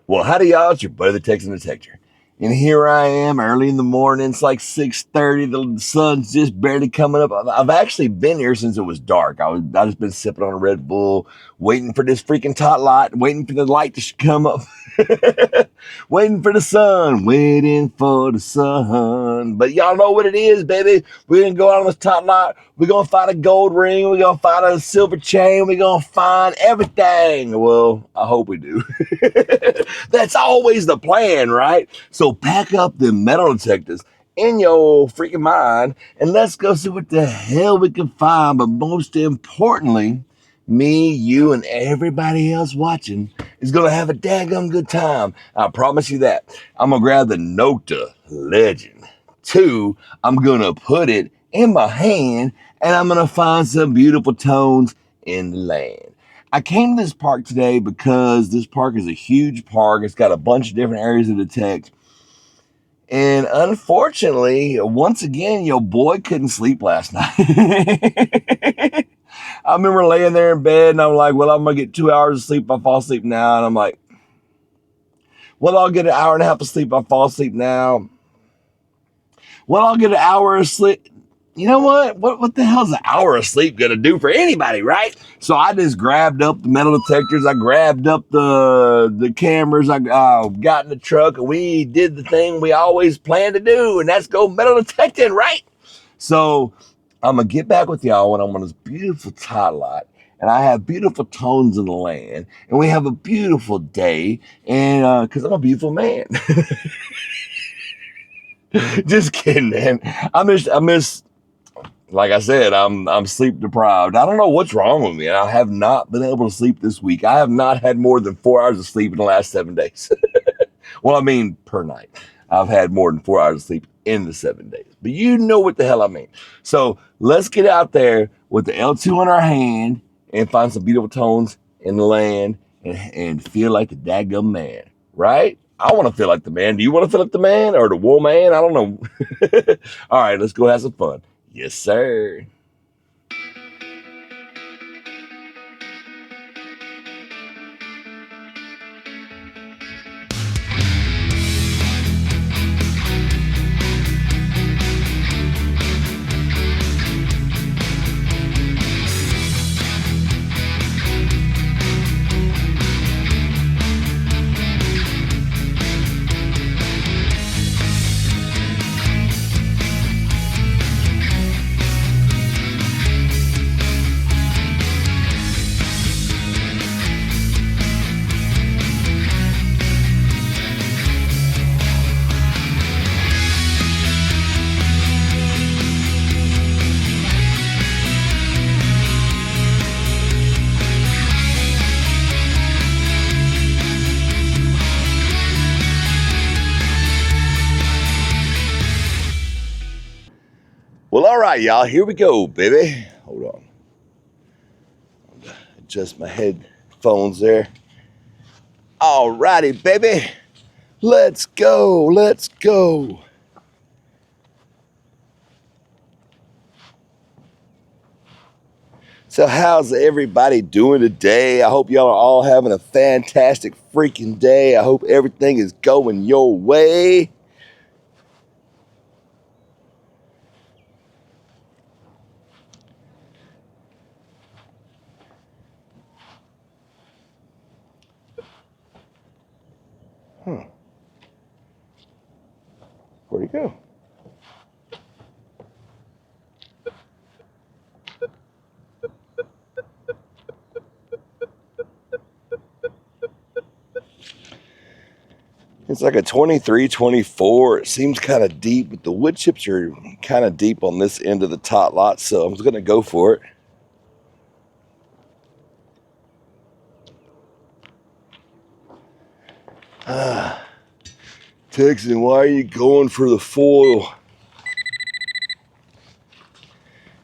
Well, howdy y'all, it's your buddy the Texan Detector. And here I am early in the morning. It's like 6:30. The sun's just barely coming up. I've actually been here since it was dark. I just been sipping on a Red Bull, waiting for this freaking tot lot, waiting for the light to come up. Waiting for the sun, waiting for the sun. But y'all know what it is, baby. We're gonna go out on this tot lot. We're gonna find a gold ring. We're gonna find a silver chain. We're gonna find everything. Well, I hope we do. That's always the plan, right? So pack up the metal detectors in your freaking mind and let's go see what the hell we can find. But most importantly, me, you, and everybody else watching is going to have a daggum good time. I promise you that. I'm going to grab the Nokta Legend 2. I'm going to put it in my hand and I'm going to find some beautiful tones in the land. I came to this park today because this park is a huge park. It's got a bunch of different areas to detect. And unfortunately, once again, your boy couldn't sleep last night. I remember laying there in bed and I'm like, well, I'm going to get 2 hours of sleep if I fall asleep now. And I'm like, well, I'll get an hour and a half of sleep if I fall asleep now. Well, I'll get an hour of sleep. You know what? What the hell's an hour of sleep going to do for anybody, right? So I just grabbed up the metal detectors. I grabbed up the cameras. I got in the truck and we did the thing we always plan to do. And that's go metal detecting, right? So I'm going to get back with y'all when I'm on this beautiful tot lot. And I have beautiful tones in the land. And we have a beautiful day. And because I'm a beautiful man. Just kidding, man. I miss. Like I said, I'm sleep deprived. I don't know what's wrong with me. I have not been able to sleep this week. I have not had more than 4 hours of sleep in the last 7 days. Well, I mean, per night. I've had more than 4 hours of sleep in the 7 days. But you know what the hell I mean. So let's get out there with the L2 in our hand and find some beautiful tones in the land and feel like the daggum man, right? I want to feel like the man. Do you want to feel like the man or the woman? I don't know. All right, let's go have some fun. Yes, sir. Well, all right, y'all. Here we go, baby. Hold on. Adjust my headphones there. All righty, baby. Let's go. Let's go. So how's everybody doing today? I hope y'all are all having a fantastic freaking day. I hope everything is going your way. Where'd he go? It's like a 23, 24. It seems kind of deep, but the wood chips are kind of deep on this end of the tot lot, so I'm just going to go for it. Texan, why are you going for the foil?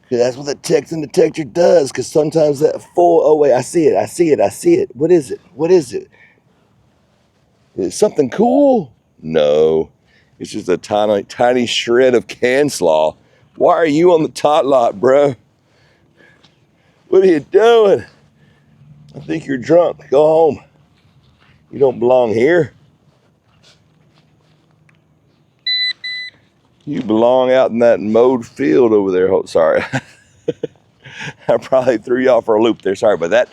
Because that's what the Texan detector does, because sometimes that foil, oh wait, I see it. What is it? Is it something cool? No, it's just a tiny shred of can slaw. Why are you on the tot lot, bro? What are you doing? I think you're drunk. Go home. You don't belong here. You belong out in that mowed field over there. Oh, sorry. I probably threw you off for a loop there. Sorry about that.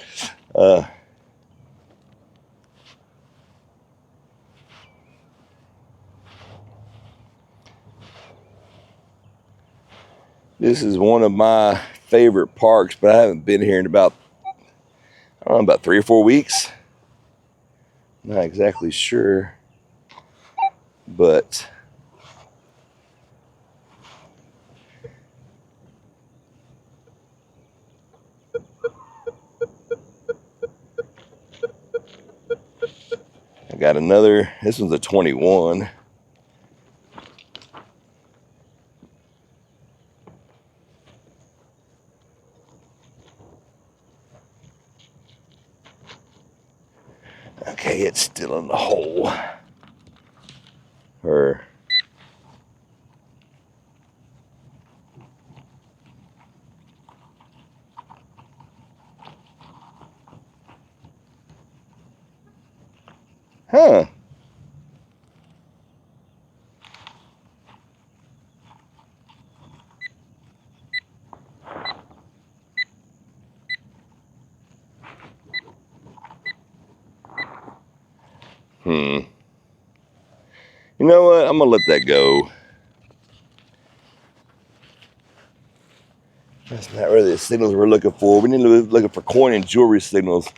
This is one of my favorite parks, but I haven't been here in about, I don't know, about 3 or 4 weeks. Not exactly sure, but I got another, this one's a 21. Okay, it's still in the hole. Huh. You know what? I'm gonna let that go. That's not really the signals we're looking for. We need to be looking for coin and jewelry signals.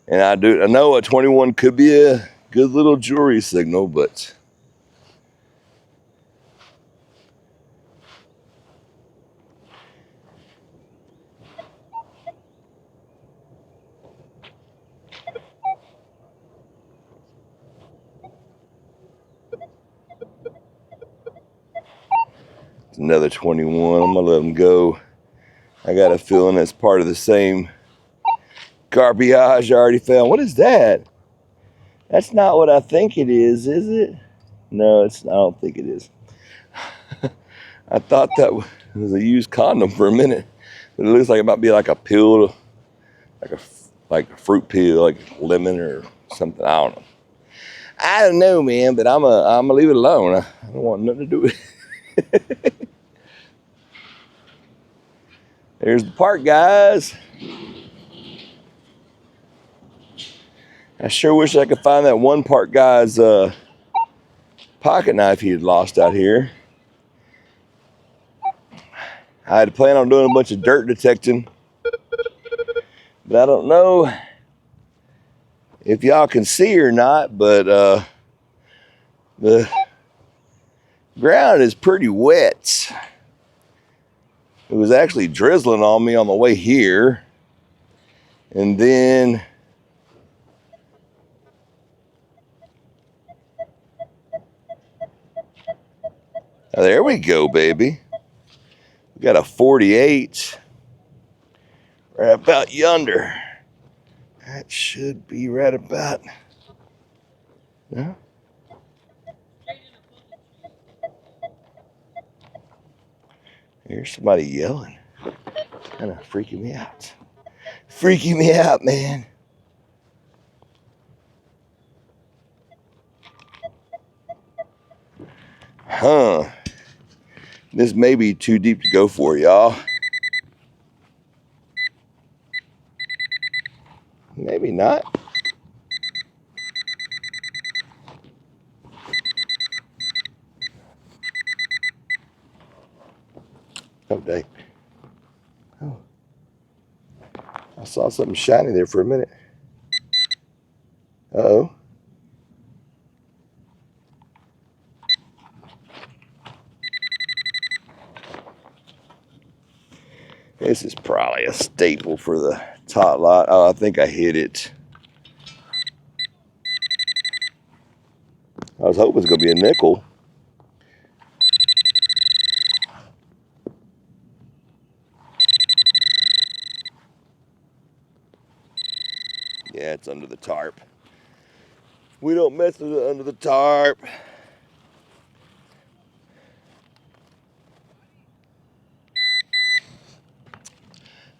And I know a 21 could be a good little jewelry signal, but it's another 21. I'm gonna let them go. I got a feeling that's part of the same garbage I already found. What is that? That's not what I think it is it? No, I don't think it is. I thought that was a used condom for a minute. But it looks like it might be like a pill, like a fruit peel, like lemon or something. I don't know. I don't know, man, but I'm gonna leave it alone. I don't want nothing to do with it. There's the park, guys. I sure wish I could find that one park guy's pocket knife he had lost out here. I had planned on doing a bunch of dirt detecting, but I don't know if y'all can see or not, but the ground is pretty wet. It was actually drizzling on me on the way here. And then there we go, baby. We got a 48 right about yonder. That should be right about. No? Here's somebody yelling. Kind of freaking me out. Freaking me out, man. Huh. This may be too deep to go for y'all. Maybe not. Oh, dang. Oh. I saw something shiny there for a minute. Uh-oh. This is probably a staple for the tot lot. Oh, I think I hit it. I was hoping it was going to be a nickel. Yeah, it's under the tarp. We don't mess with it under the tarp.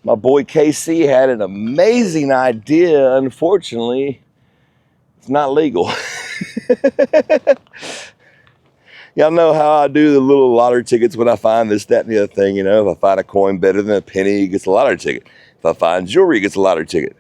My boy KC had an amazing idea. Unfortunately, It's not legal. Y'all know how I do the little lottery tickets when I find this, that, and the other thing. You know, if I find a coin better than a penny, it gets a lottery ticket. If I find jewelry, it gets a lottery ticket.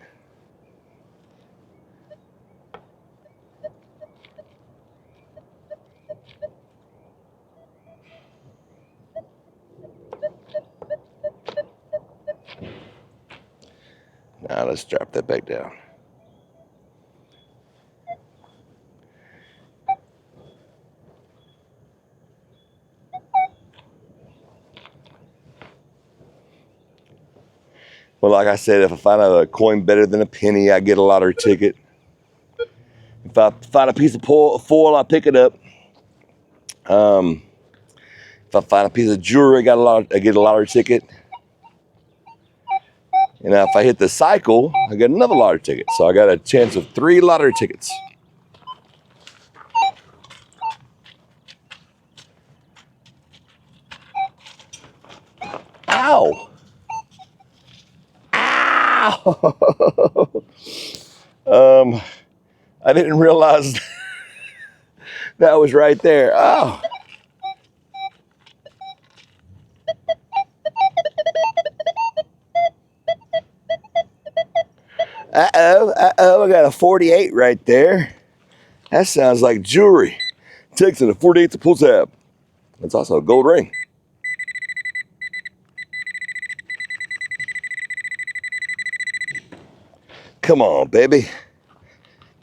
Now let's drop that back down. Well, like I said, if I find a coin better than a penny, I get a lottery ticket. If I find a piece of foil, I pick it up. If I find a piece of jewelry, I get a lottery ticket. And if I hit the cycle, I get another lottery ticket. So I got a chance of 3 lottery tickets. Ow! Ow! I didn't realize that was right there. Oh. Uh-oh, I got a 48 right there. That sounds like jewelry. Texting a 48 to pull tab. That's also a gold ring. Come on, baby.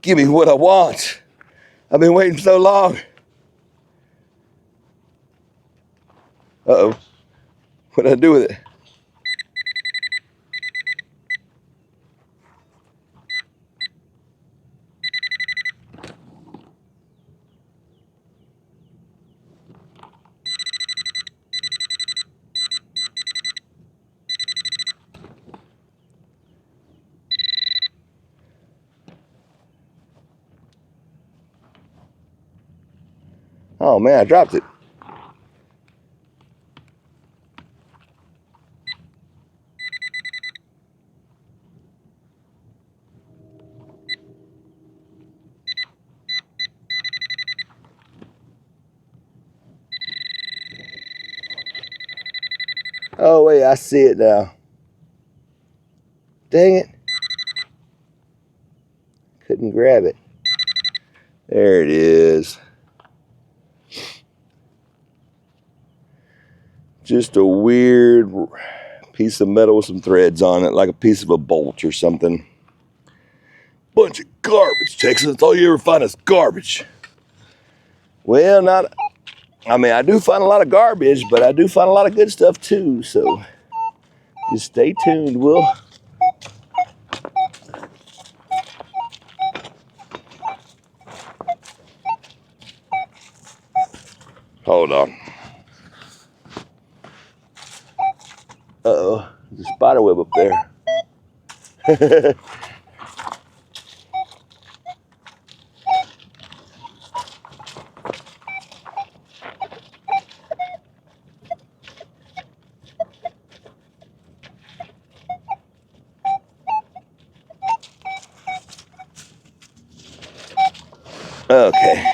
Give me what I want. I've been waiting so long. Uh-oh. What did I do with it? Oh man, I dropped it. Oh wait, I see it now. Dang it. Couldn't grab it. There it is. Just a weird piece of metal with some threads on it, like a piece of a bolt or something. Bunch of garbage, Texas. That's all you ever find is garbage. Well, I do find a lot of garbage, but I do find a lot of good stuff too, so just stay tuned, Will. Hold on. Uh-oh, there's a spider web up there. Okay.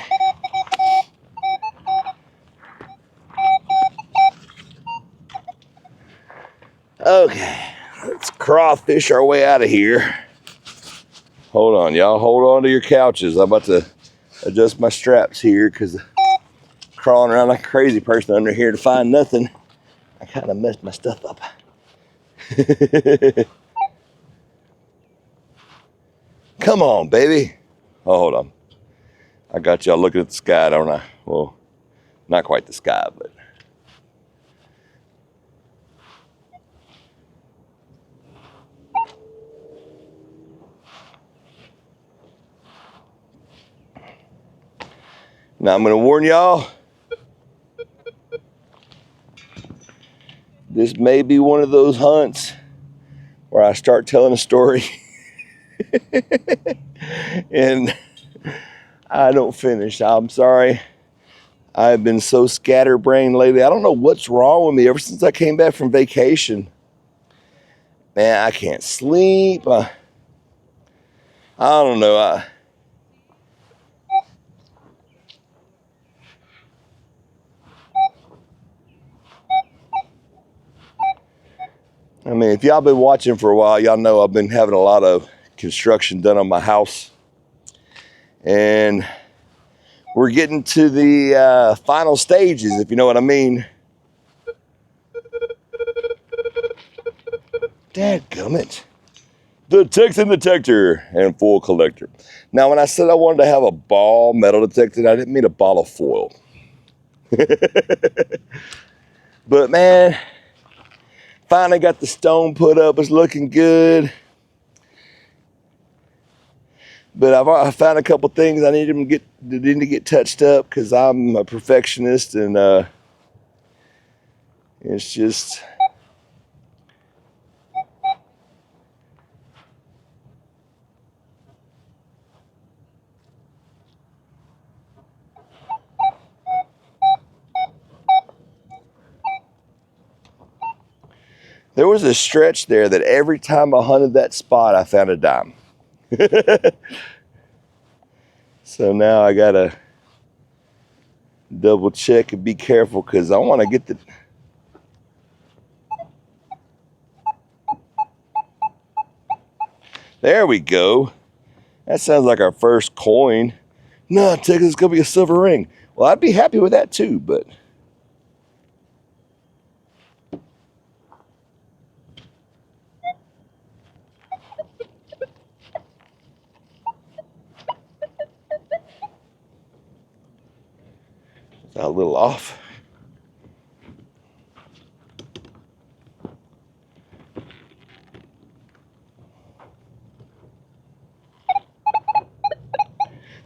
Okay, let's crawfish our way out of here. Hold on, y'all. Hold on to your couches. I'm about to adjust my straps here because crawling around like a crazy person under here to find nothing. I kind of messed my stuff up. Come on, baby. Oh, hold on. I got y'all looking at the sky, don't I? Well, not quite the sky, but. Now I'm going to warn y'all. This may be one of those hunts where I start telling a story and I don't finish. I'm sorry. I've been so scatterbrained lately. I don't know what's wrong with me. Ever since I came back from vacation, man, I can't sleep. I don't know. mean, if y'all been watching for a while, y'all know I've been having a lot of construction done on my house. And we're getting to the final stages, if you know what I mean. Dadgummit. Detecting detector and full collector. Now, when I said I wanted to have a ball metal detected, I didn't mean a ball of foil. But man, finally got the stone put up. It's looking good. But I found a couple things I need to get touched up because I'm a perfectionist, and it's just. There was a stretch there that every time I hunted that spot, I found a dime. So now I gotta double check and be careful because I want to get the. There we go. That sounds like our first coin. No, Texas, it's gonna be a silver ring. Well, I'd be happy with that too, but. A little off.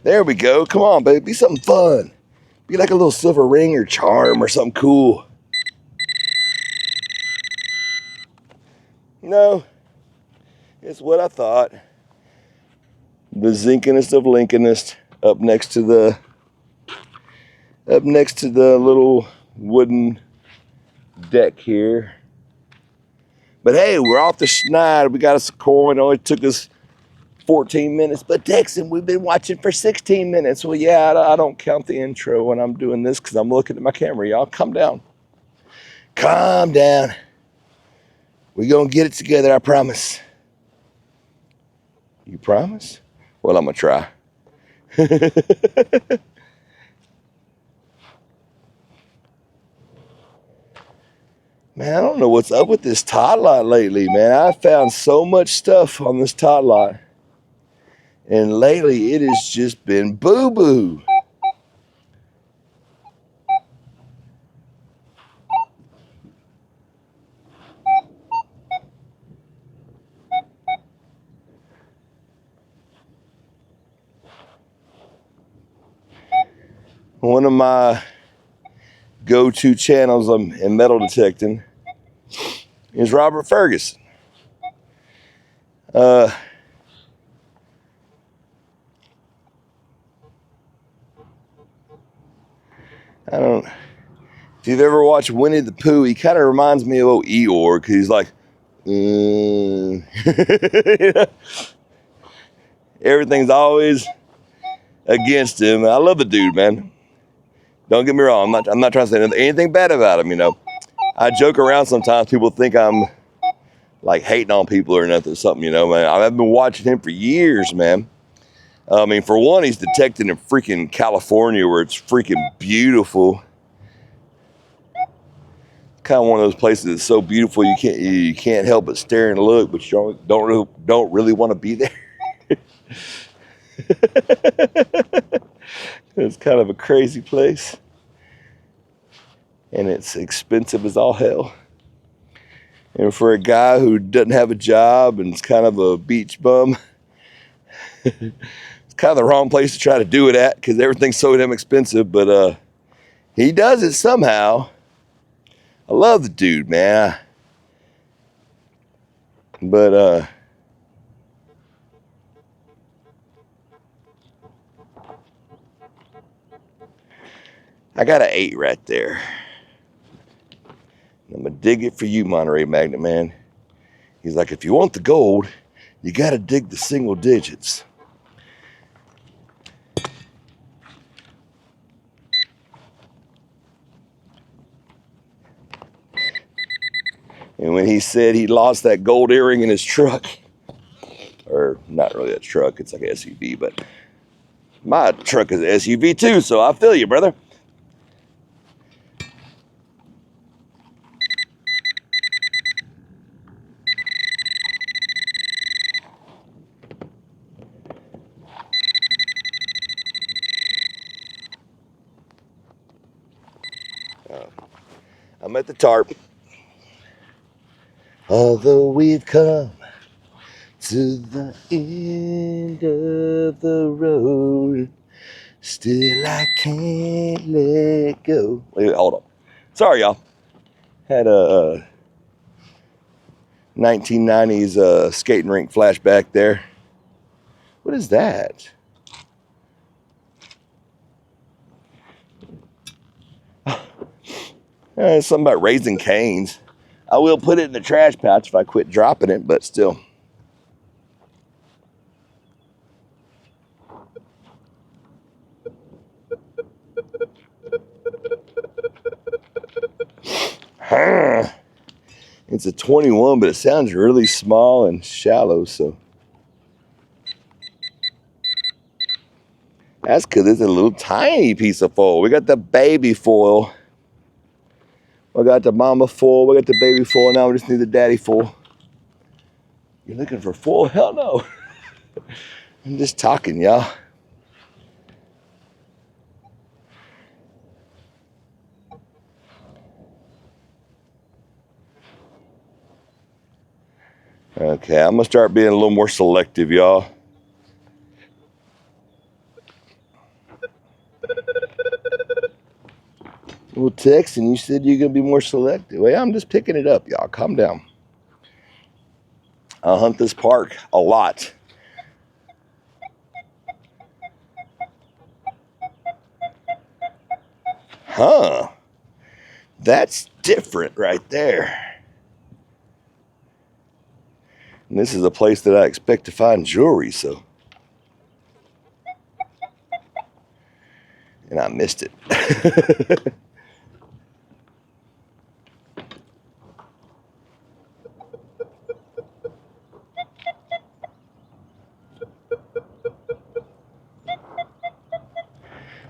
There we go. Come on, baby. Be something fun. Be like a little silver ring or charm or something cool. No, it's what I thought. The zinkinest of Lincolnist up next to the little wooden deck here. But hey, we're off the schneid. We got us a coin. It only took us 14 minutes. But Texan, we've been watching for 16 minutes. Well, yeah, I don't count the intro when I'm doing this because I'm looking at my camera. Y'all, calm down. Calm down. We're going to get it together, I promise. You promise? Well, I'm going to try. Man, I don't know what's up with this tot lot lately, man. I found so much stuff on this tot lot. And lately, it has just been boo-boo. One of my go-to channels in metal detecting is Robert Ferguson. I don't. If you've ever watched Winnie the Pooh, he kind of reminds me of old Eeyore because he's like, everything's always against him. I love the dude, man. Don't get me wrong. I'm not trying to say anything bad about him. You know, I joke around sometimes. People think I'm like hating on people or nothing, something. You know, man. I've been watching him for years, man. I mean, for one, he's detecting in freaking California where it's freaking beautiful. Kind of one of those places that's so beautiful you can't help but stare and look, but you don't really want to be there. It's kind of a crazy place, and it's expensive as all hell. And for a guy who doesn't have a job and is kind of a beach bum, it's kind of the wrong place to try to do it at because everything's so damn expensive. But he does it somehow. I love the dude, man. But I got an 8 right there. I'm gonna dig it for you, Monterey Magnet Man. He's like, if you want the gold, you gotta dig the single digits. And when he said he lost that gold earring in his truck, or not really a truck, it's like an SUV, but my truck is an SUV too, so I feel you, brother. I'm at the tarp. Although we've come to the end of the road, still I can't let go. Wait, hold on. Sorry, y'all. Had a 1990s skating rink flashback there. What is that? Something about Raising Cane's. I will put it in the trash pouch if I quit dropping it, but still. It's a 21, but it sounds really small and shallow, so. That's because it's a little tiny piece of foil. We got the baby foil. We got the mama foil. We got the baby foil. Now we just need the daddy foil. You're looking for foil? Hell no. I'm just talking, y'all. Okay, I'm going to start being a little more selective, y'all. Well, Tex, and you said you're going to be more selective. Well, I'm just picking it up, y'all. Calm down. I hunt this park a lot. Huh. That's different right there. And this is a place that I expect to find jewelry, so. And I missed it.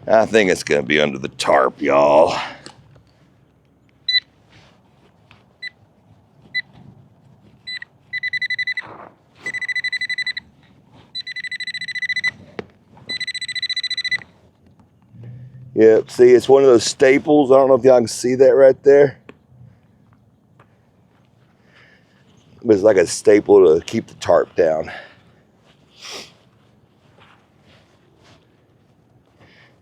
I think it's going to be under the tarp, y'all. Yep, see, it's one of those staples. I don't know if y'all can see that right there. But it's like a staple to keep the tarp down.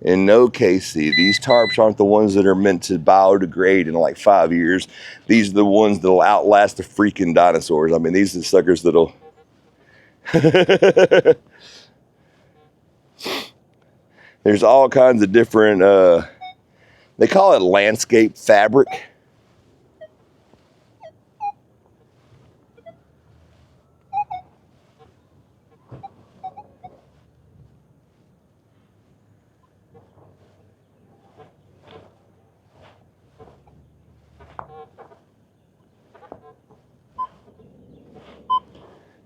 In no case, see, these tarps aren't the ones that are meant to biodegrade in like 5 years. These are the ones that'll outlast the freaking dinosaurs. I mean, these are the suckers that'll... There's all kinds of different, they call it landscape fabric.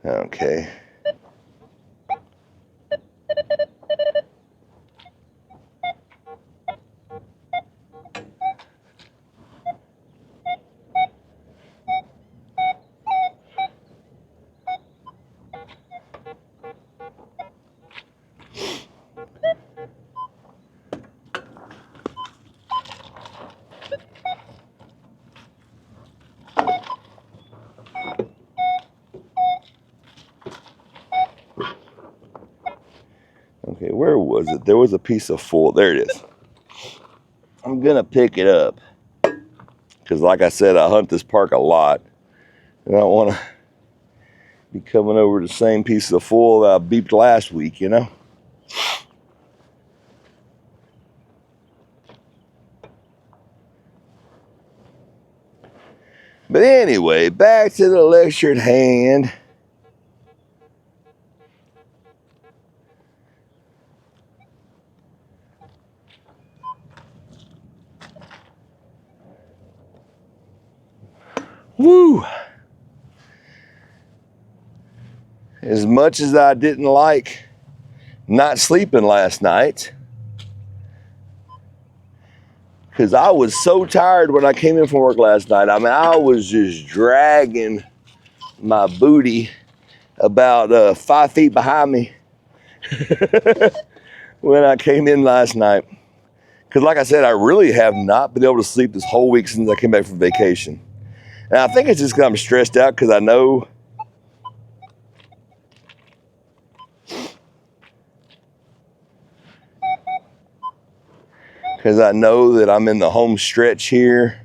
Okay. Okay, where was it? There was a piece of foil. There it is. I'm gonna pick it up. Because like I said, I hunt this park a lot. And I don't want to be coming over the same piece of foil that I beeped last week, you know? But anyway, back to the lecture at hand. Woo! as much as I didn't like not sleeping last night, because I was so tired when I came in from work last night. I mean, I was just dragging my booty about 5 feet behind me when I came in last night. Because like I said, I really have not been able to sleep this whole week since I came back from vacation. And I think it's just because I'm stressed out because I know that I'm in the home stretch here.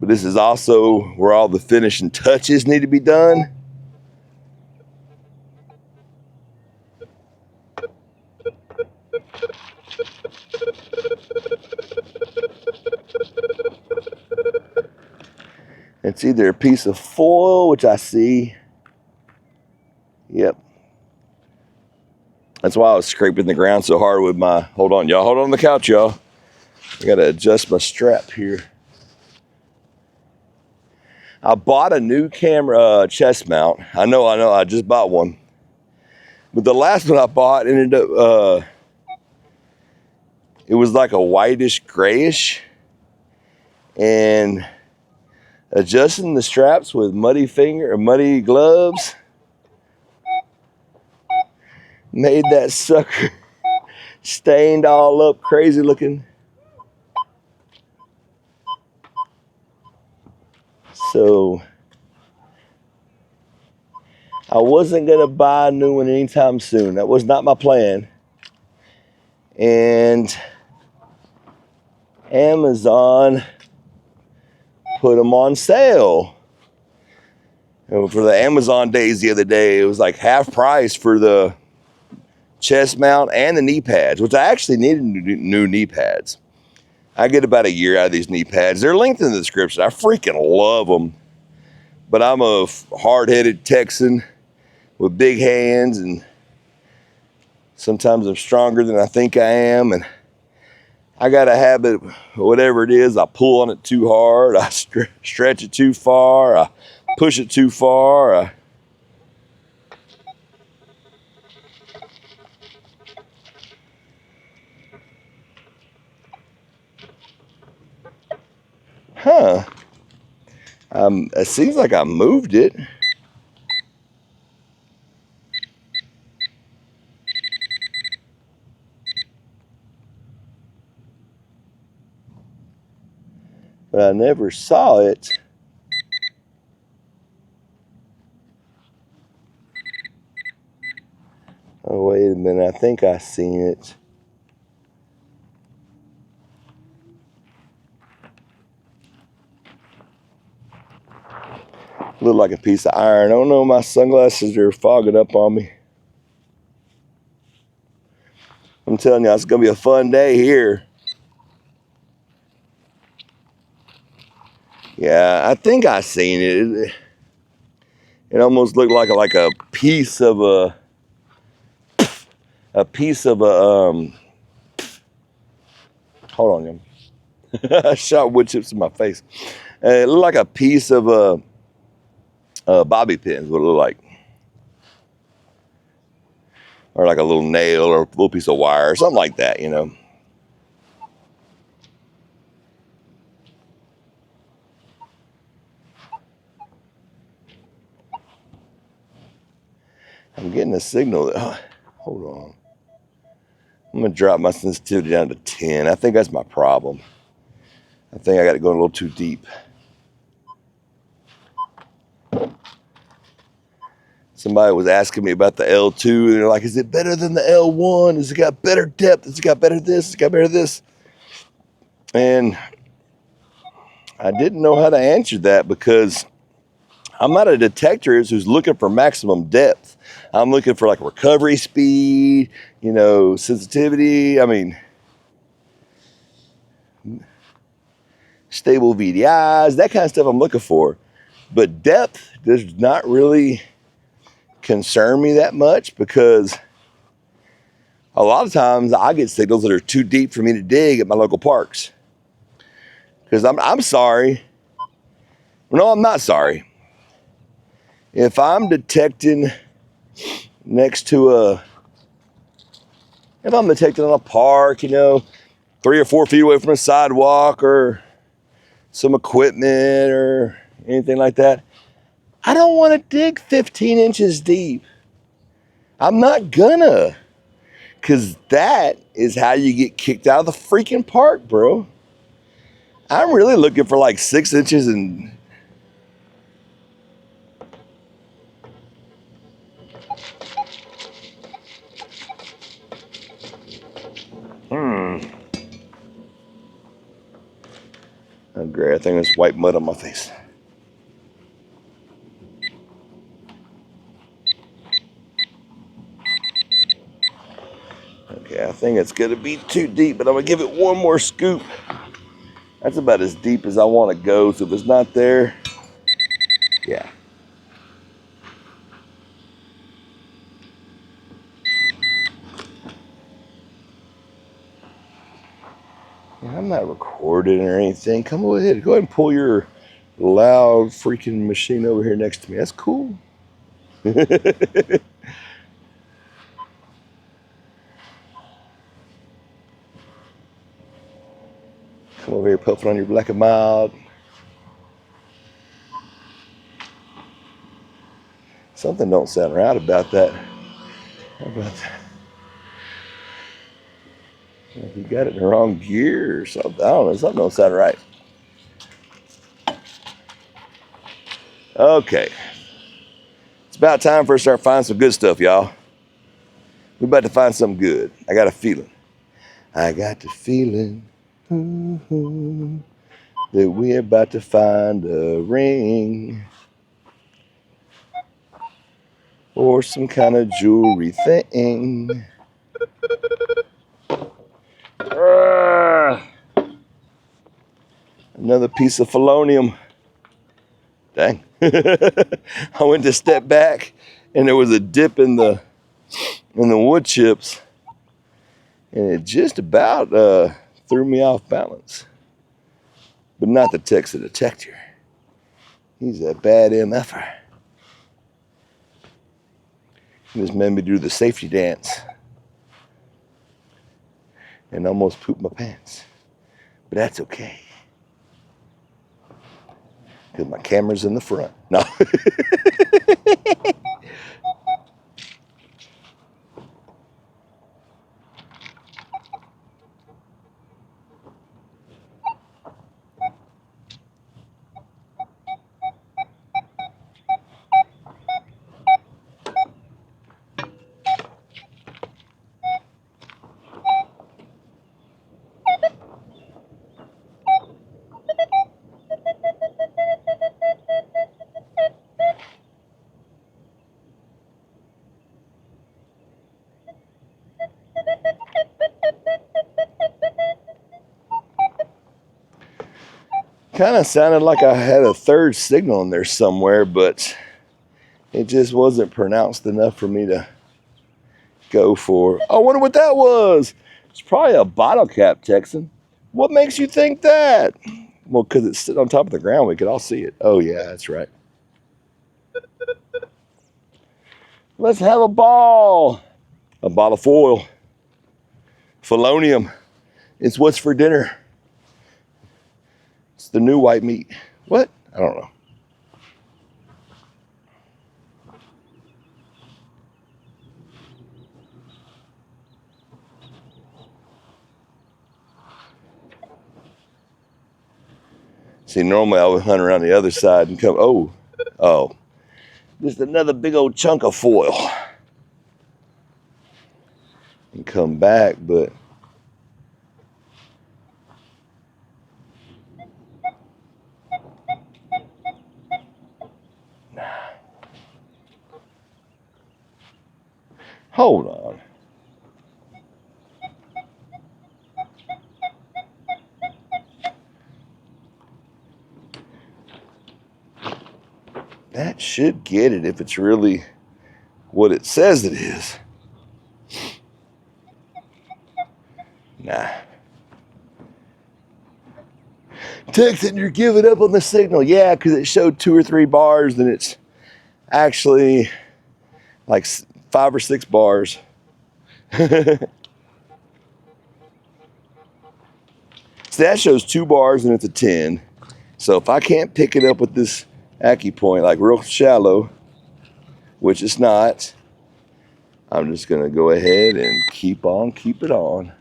But this is also where all the finishing touches need to be done. It's either a piece of foil, which I see. Yep. That's why I was scraping the ground so hard with my, hold on, y'all. Hold on the couch, y'all. I got to adjust my strap here. I bought a new camera chest mount. I know, I just bought one. But the last one I bought ended up, it was like a whitish grayish. And adjusting the straps with muddy gloves made that sucker stained all up, crazy looking. So I wasn't gonna buy a new one anytime soon. That was not my plan. And Amazon put them on sale. And for the Amazon days the other day, it was like half price for the chest mount and the knee pads, which I actually needed new knee pads. I get about a year out of these knee pads. They're linked in the description. I freaking love them. But I'm a hard-headed Texan with big hands, and sometimes I'm stronger than I think I am. And I got a habit, whatever it is, I pull on it too hard, I stretch it too far, I push it too far. It seems like I moved it. But I never saw it. Oh, wait a minute. I think I seen it. Look like a piece of iron. Oh no, my sunglasses are fogging up on me. I'm telling you, it's going to be a fun day here. Yeah, I think I seen it. It almost looked like a piece of a hold on, I shot wood chips in my face. It looked like a piece of a bobby pins, what it looked like. Or like a little nail or a little piece of wire, or something like that, you know. I'm getting a signal. Hold on. I'm going to drop my sensitivity down to 10. I think that's my problem. I think I got it going a little too deep. Somebody was asking me about the L2, and they're like, is it better than the L1? Has it got better depth? Has it got better this? Has it got better this? And I didn't know how to answer that because I'm not a detector who's looking for maximum depth. I'm looking for like recovery speed, you know, sensitivity. I mean, stable VDIs, that kind of stuff I'm looking for. But depth does not really concern me that much because a lot of times I get signals that are too deep for me to dig at my local parks. Because I'm sorry. No, I'm not sorry. If I'm detecting next to if I'm detecting on a park, you know, 3 or 4 feet away from a sidewalk or some equipment or anything like that, I don't want to dig 15 inches deep. I'm not gonna, because that is how you get kicked out of the freaking park, bro. I'm really looking for like 6 inches and oh, great. I think there's white mud on my face. Okay, I think it's gonna be too deep, but I'm gonna give it one more scoop. That's about as deep as I want to go, so if it's not there, yeah. I'm not recording or anything. Come ahead, go ahead and pull your loud freaking machine over here next to me. That's cool. Come over here, puffing on your black and mild. Something don't sound right about that. How about that? If you got it in the wrong gear or something, I don't know. Something don't sound right. Okay. It's about time for us to start finding some good stuff, y'all. We're about to find something good. I got a feeling. I got the feeling that we're about to find a ring or some kind of jewelry thing. Another piece of polonium. Dang. I went to step back and there was a dip in the wood chips and it just about threw me off balance. But not the detector. He's a bad MFer. He just made me do the safety dance and almost pooped my pants. But that's okay, because my camera's in the front. No. Kind of sounded like I had a third signal in there somewhere, but it just wasn't pronounced enough for me to go for. I wonder what that was. It's probably a bottle cap, Texan. What makes you think that? Well, because it's sitting on top of the ground, we could all see it. Oh, yeah, that's right. Let's have a ball. A bottle of foil. Polonium. It's what's for dinner. It's the new white meat. What? I don't know. See, normally I would hunt around the other side and come, oh, just another big old chunk of foil. And come back, but hold on. That should get it if it's really what it says it is. Nah. Texan, you're giving up on the signal. Yeah, because it showed 2 or 3 bars and it's actually like 5 or 6 bars. So that shows 2 bars and it's a 10. So if I can't pick it up with this acupoint, like real shallow, which it's not, I'm just gonna go ahead and keep it on.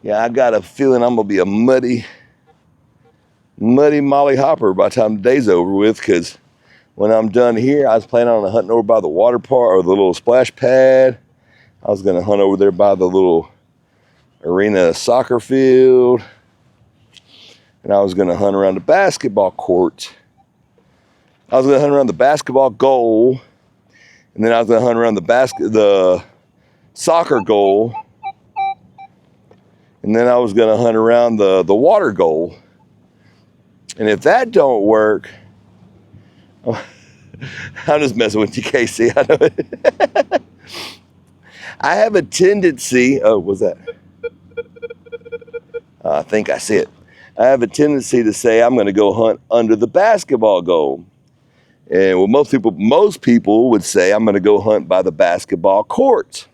Yeah, I got a feeling I'm gonna be a muddy molly hopper by the time the day's over with, because when I'm done here, I was planning on hunting over by the water park or the little splash pad. I was gonna hunt over there by the little arena soccer field. And I was gonna hunt around the basketball court. I was gonna hunt around the basketball goal. And then I was gonna hunt around the soccer goal. And then I was gonna hunt around the water goal. And if that don't work, I'm just messing with you, Casey. I know it. I have a tendency, oh, what's that? I think I see it. I have a tendency to say I'm gonna go hunt under the basketball goal. And well, most people would say I'm gonna go hunt by the basketball court.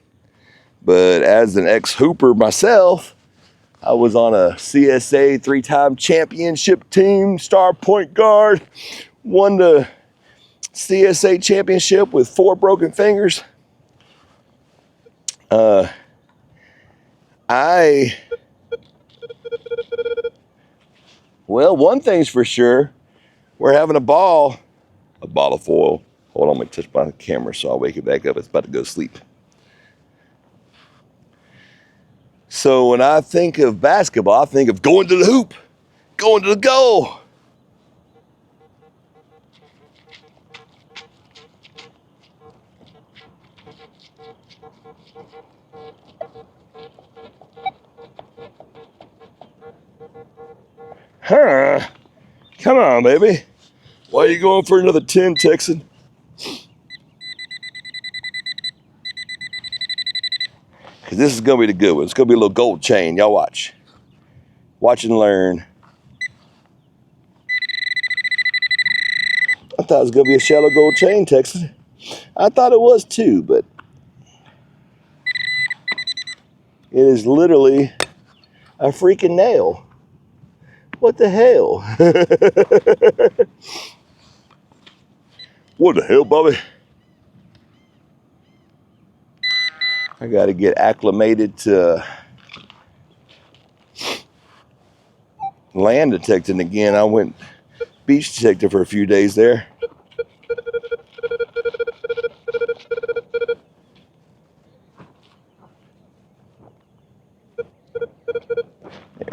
But as an ex-hooper myself, I was on a CSA 3-time championship team, star point guard, won the CSA championship with 4 broken fingers. Well, one thing's for sure, we're having a ball of foil. Hold on, let me touch my camera so I'll wake it back up. It's about to go to sleep. So when I think of basketball, I think of going to the hoop, going to the goal. Huh? Come on, baby. Why are you going for another 10, Texan? Because this is going to be the good one. It's going to be a little gold chain. Y'all watch. Watch and learn. I thought it was going to be a shallow gold chain, Texan. I thought it was too, but it is literally a freaking nail. What the hell? What the hell, Bobby? I got to get acclimated to land detecting again. I went beach detecting for a few days there. There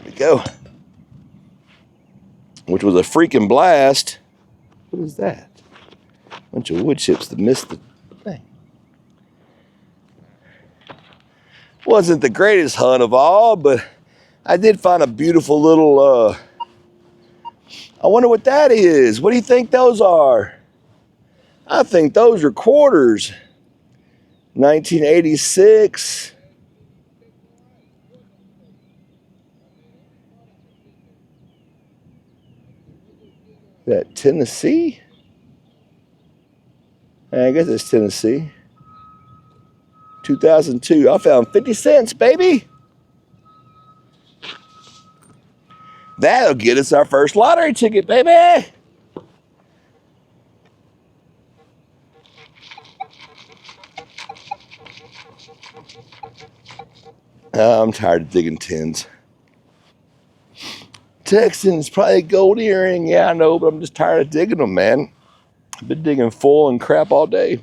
we go. Which was a freaking blast. What is that? Bunch of wood chips that missed the thing. Wasn't the greatest hunt of all, but I did find a beautiful little, I wonder what that is. What do you think those are? I think those are quarters. 1986. That Tennessee? I guess it's Tennessee. 2002. I found 50 cents, baby. That'll get us our first lottery ticket, baby. I'm tired of digging tins. Texan's probably a gold earring. Yeah, I know, but I'm just tired of digging them, man. I've been digging foil and crap all day.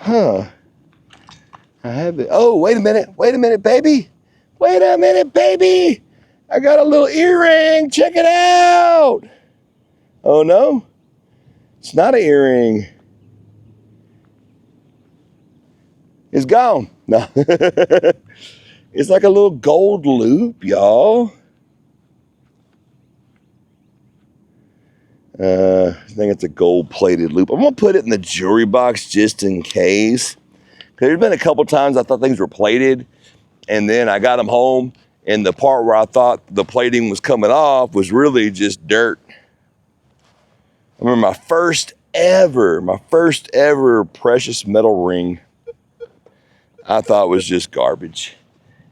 Huh. I have it. Oh, wait a minute, baby. Wait a minute, baby. I got a little earring. Check it out. Oh, no? It's not an earring. It's gone. No. It's like a little gold loop, y'all. I think it's a gold-plated loop. I'm going to put it in the jewelry box just in case. There's been a couple times I thought things were plated, and then I got them home, and the part where I thought the plating was coming off was really just dirt. I remember my first ever precious metal ring, I thought was just garbage.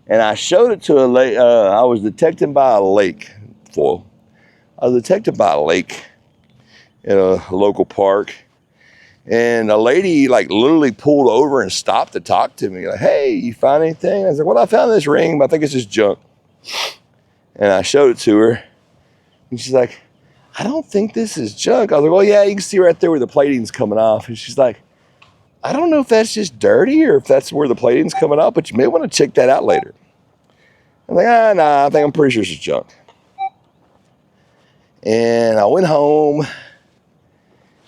And I showed it to a lake. I was detecting by a lake. I was detected by a lake in a local park. And a lady like literally pulled over and stopped to talk to me. Like, hey, you find anything? I was like, well, I found this ring, but I think it's just junk. And I showed it to her. And she's like, I don't think this is junk. I was like, well, yeah, you can see right there where the plating's coming off. And she's like, I don't know if that's just dirty or if that's where the plating's coming off, but you may want to check that out later. I'm like, nah, I'm pretty sure it's just junk. And I went home,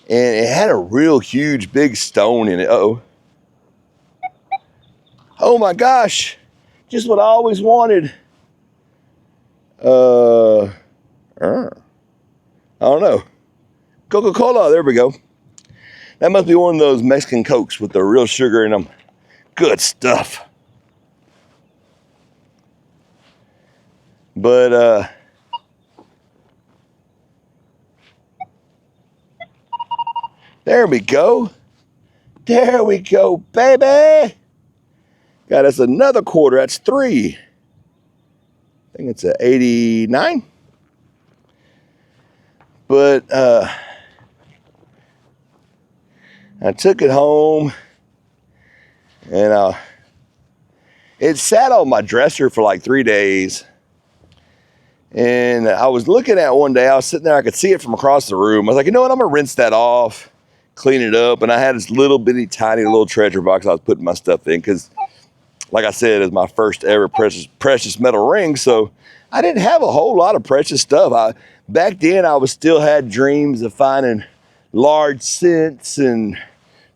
and it had a real huge, big stone in it. Uh-oh. Oh my gosh, just what I always wanted. I don't know. Coca-Cola, there we go. That must be one of those Mexican Cokes with the real sugar in them. Good stuff. But, there we go. There we go, baby. Got us another quarter. That's 3. I think it's a 89. But I took it home, and it sat on my dresser for like 3 days. And I was looking at it one day. I was sitting there. I could see it from across the room. I was like, you know what? I'm going to rinse that off, clean it up. And I had this little bitty, tiny little treasure box I was putting my stuff in because, like I said, it's my first ever precious metal ring. So I didn't have a whole lot of precious stuff. Back then, I was still had dreams of finding large cents and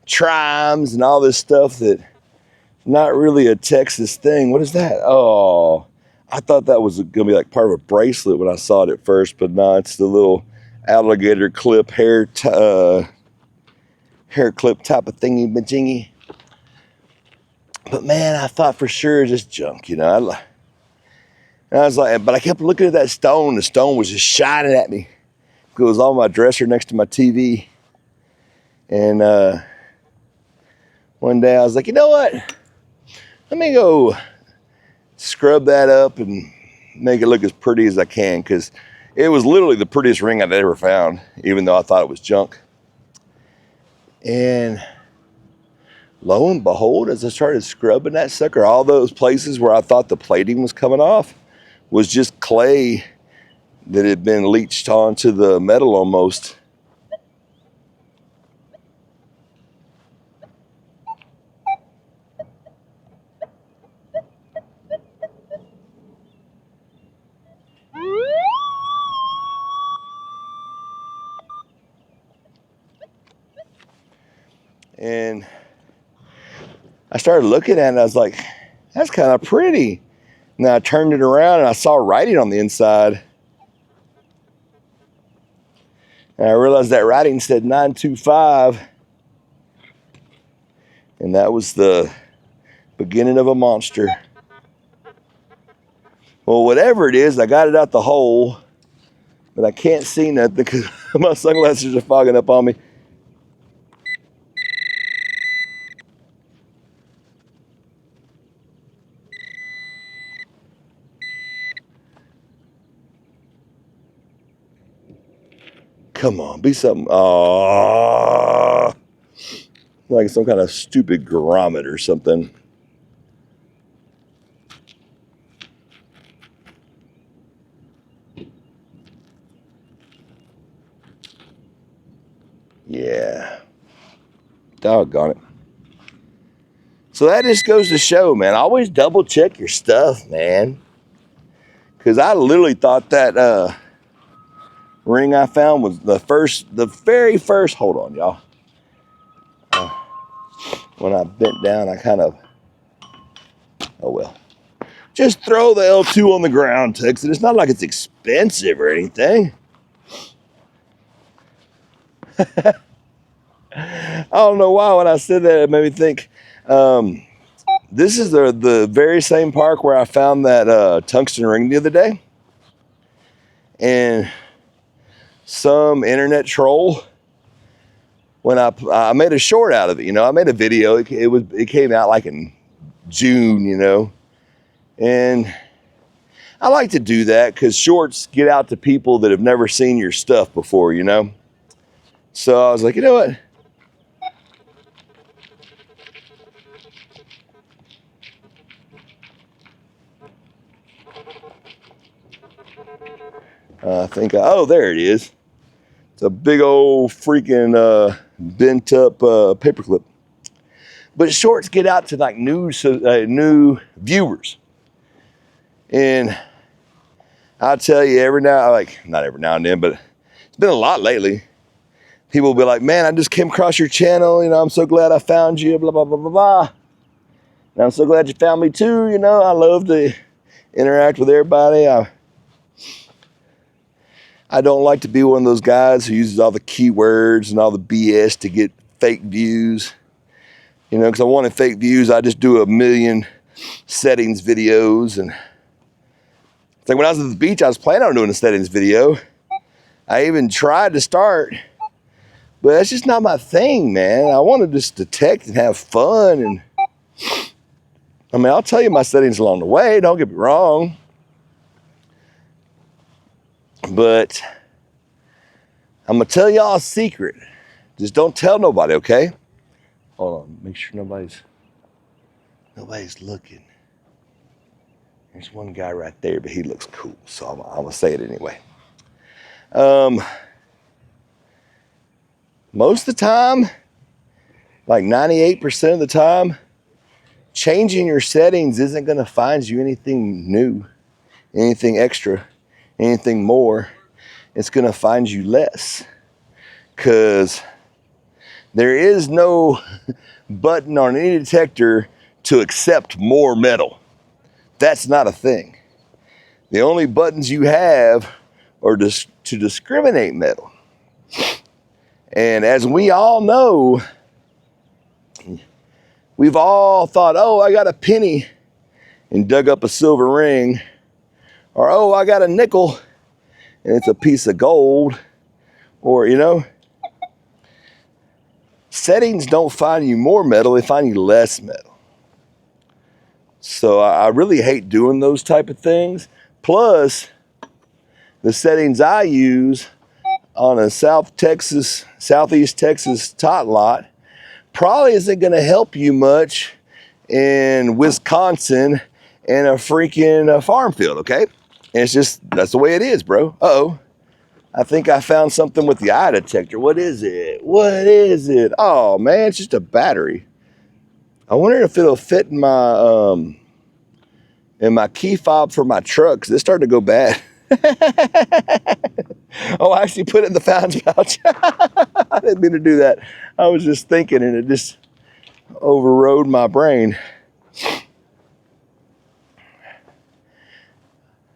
trimes and all this stuff that's not really a Texas thing. What is that? Oh, I thought that was going to be like part of a bracelet when I saw it at first, but no, it's the little alligator clip hair clip type of thingy majingy. But man, I thought for sure just junk, you know. And I was like, but I kept looking at that stone. The stone was just shining at me. It was on my dresser next to my TV. And one day I was like, you know what? Let me go scrub that up and make it look as pretty as I can, because it was literally the prettiest ring I'd ever found, even though I thought it was junk. And lo and behold, as I started scrubbing that sucker, all those places where I thought the plating was coming off was just clay that had been leached onto the metal almost. And I started looking at it, and I was like, that's kind of pretty. And then I turned it around and I saw writing on the inside. And I realized that writing said 925. And that was the beginning of a monster. Well, whatever it is, I got it out the hole, but I can't see nothing because my sunglasses are fogging up on me. Come on, be something. Oh, like some kind of stupid grommet or something. Yeah. Doggone it. So that just goes to show, man, always double check your stuff, man. Because I literally thought that ring I found was the very first, hold on, y'all. When I bent down, I kind of Oh well. Just throw the L2 on the ground, Texas. It's not like it's expensive or anything. I don't know why when I said that it made me think. This is the very same park where I found that tungsten ring the other day. And some internet troll, when I made a short out of it, you know, I made a video. It came out like in June, you know. And I like to do that because shorts get out to people that have never seen your stuff before, you know. So I was like, you know what? I think, oh, there it is. It's a big old freaking bent up paperclip. But shorts get out to like new viewers. And I'll tell you not every now and then, but it's been a lot lately. People will be like, man, I just came across your channel. You know, I'm so glad I found you, blah, blah, blah, blah, blah. And I'm so glad you found me too. You know, I love to interact with everybody. I don't like to be one of those guys who uses all the keywords and all the BS to get fake views. You know, because I wanted fake views, I just do a million settings videos. And it's like when I was at the beach, I was planning on doing a settings video. I even tried to start, but that's just not my thing, man. I want to just detect and have fun. And I mean, I'll tell you my settings along the way, don't get me wrong. But I'm gonna tell y'all a secret. Just don't tell nobody, okay? Hold on, make sure nobody's looking. There's one guy right there, but he looks cool, so I'm gonna say it anyway. Most of the time, like 98% of the time, changing your settings isn't gonna find you anything new, anything extra, anything more. It's gonna find you less. Because there is no button on any detector to accept more metal. That's not a thing. The only buttons you have are to discriminate metal. And as we all know, we've all thought, oh, I got a penny and dug up a silver ring. Or, oh, I got a nickel and it's a piece of gold. Or, you know, settings don't find you more metal, they find you less metal. So I really hate doing those type of things. Plus, the settings I use on a Southeast Texas tot lot probably isn't gonna help you much in Wisconsin and a freaking farm field, okay? And it's just, that's the way it is, bro. Uh-oh. I think I found something with the eye detector. What is it? What is it? Oh man, it's just a battery. I wonder if it'll fit in my key fob for my truck, because it's starting to go bad. Oh, I actually put it in the fountain pouch. I didn't mean to do that. I was just thinking and it just overrode my brain.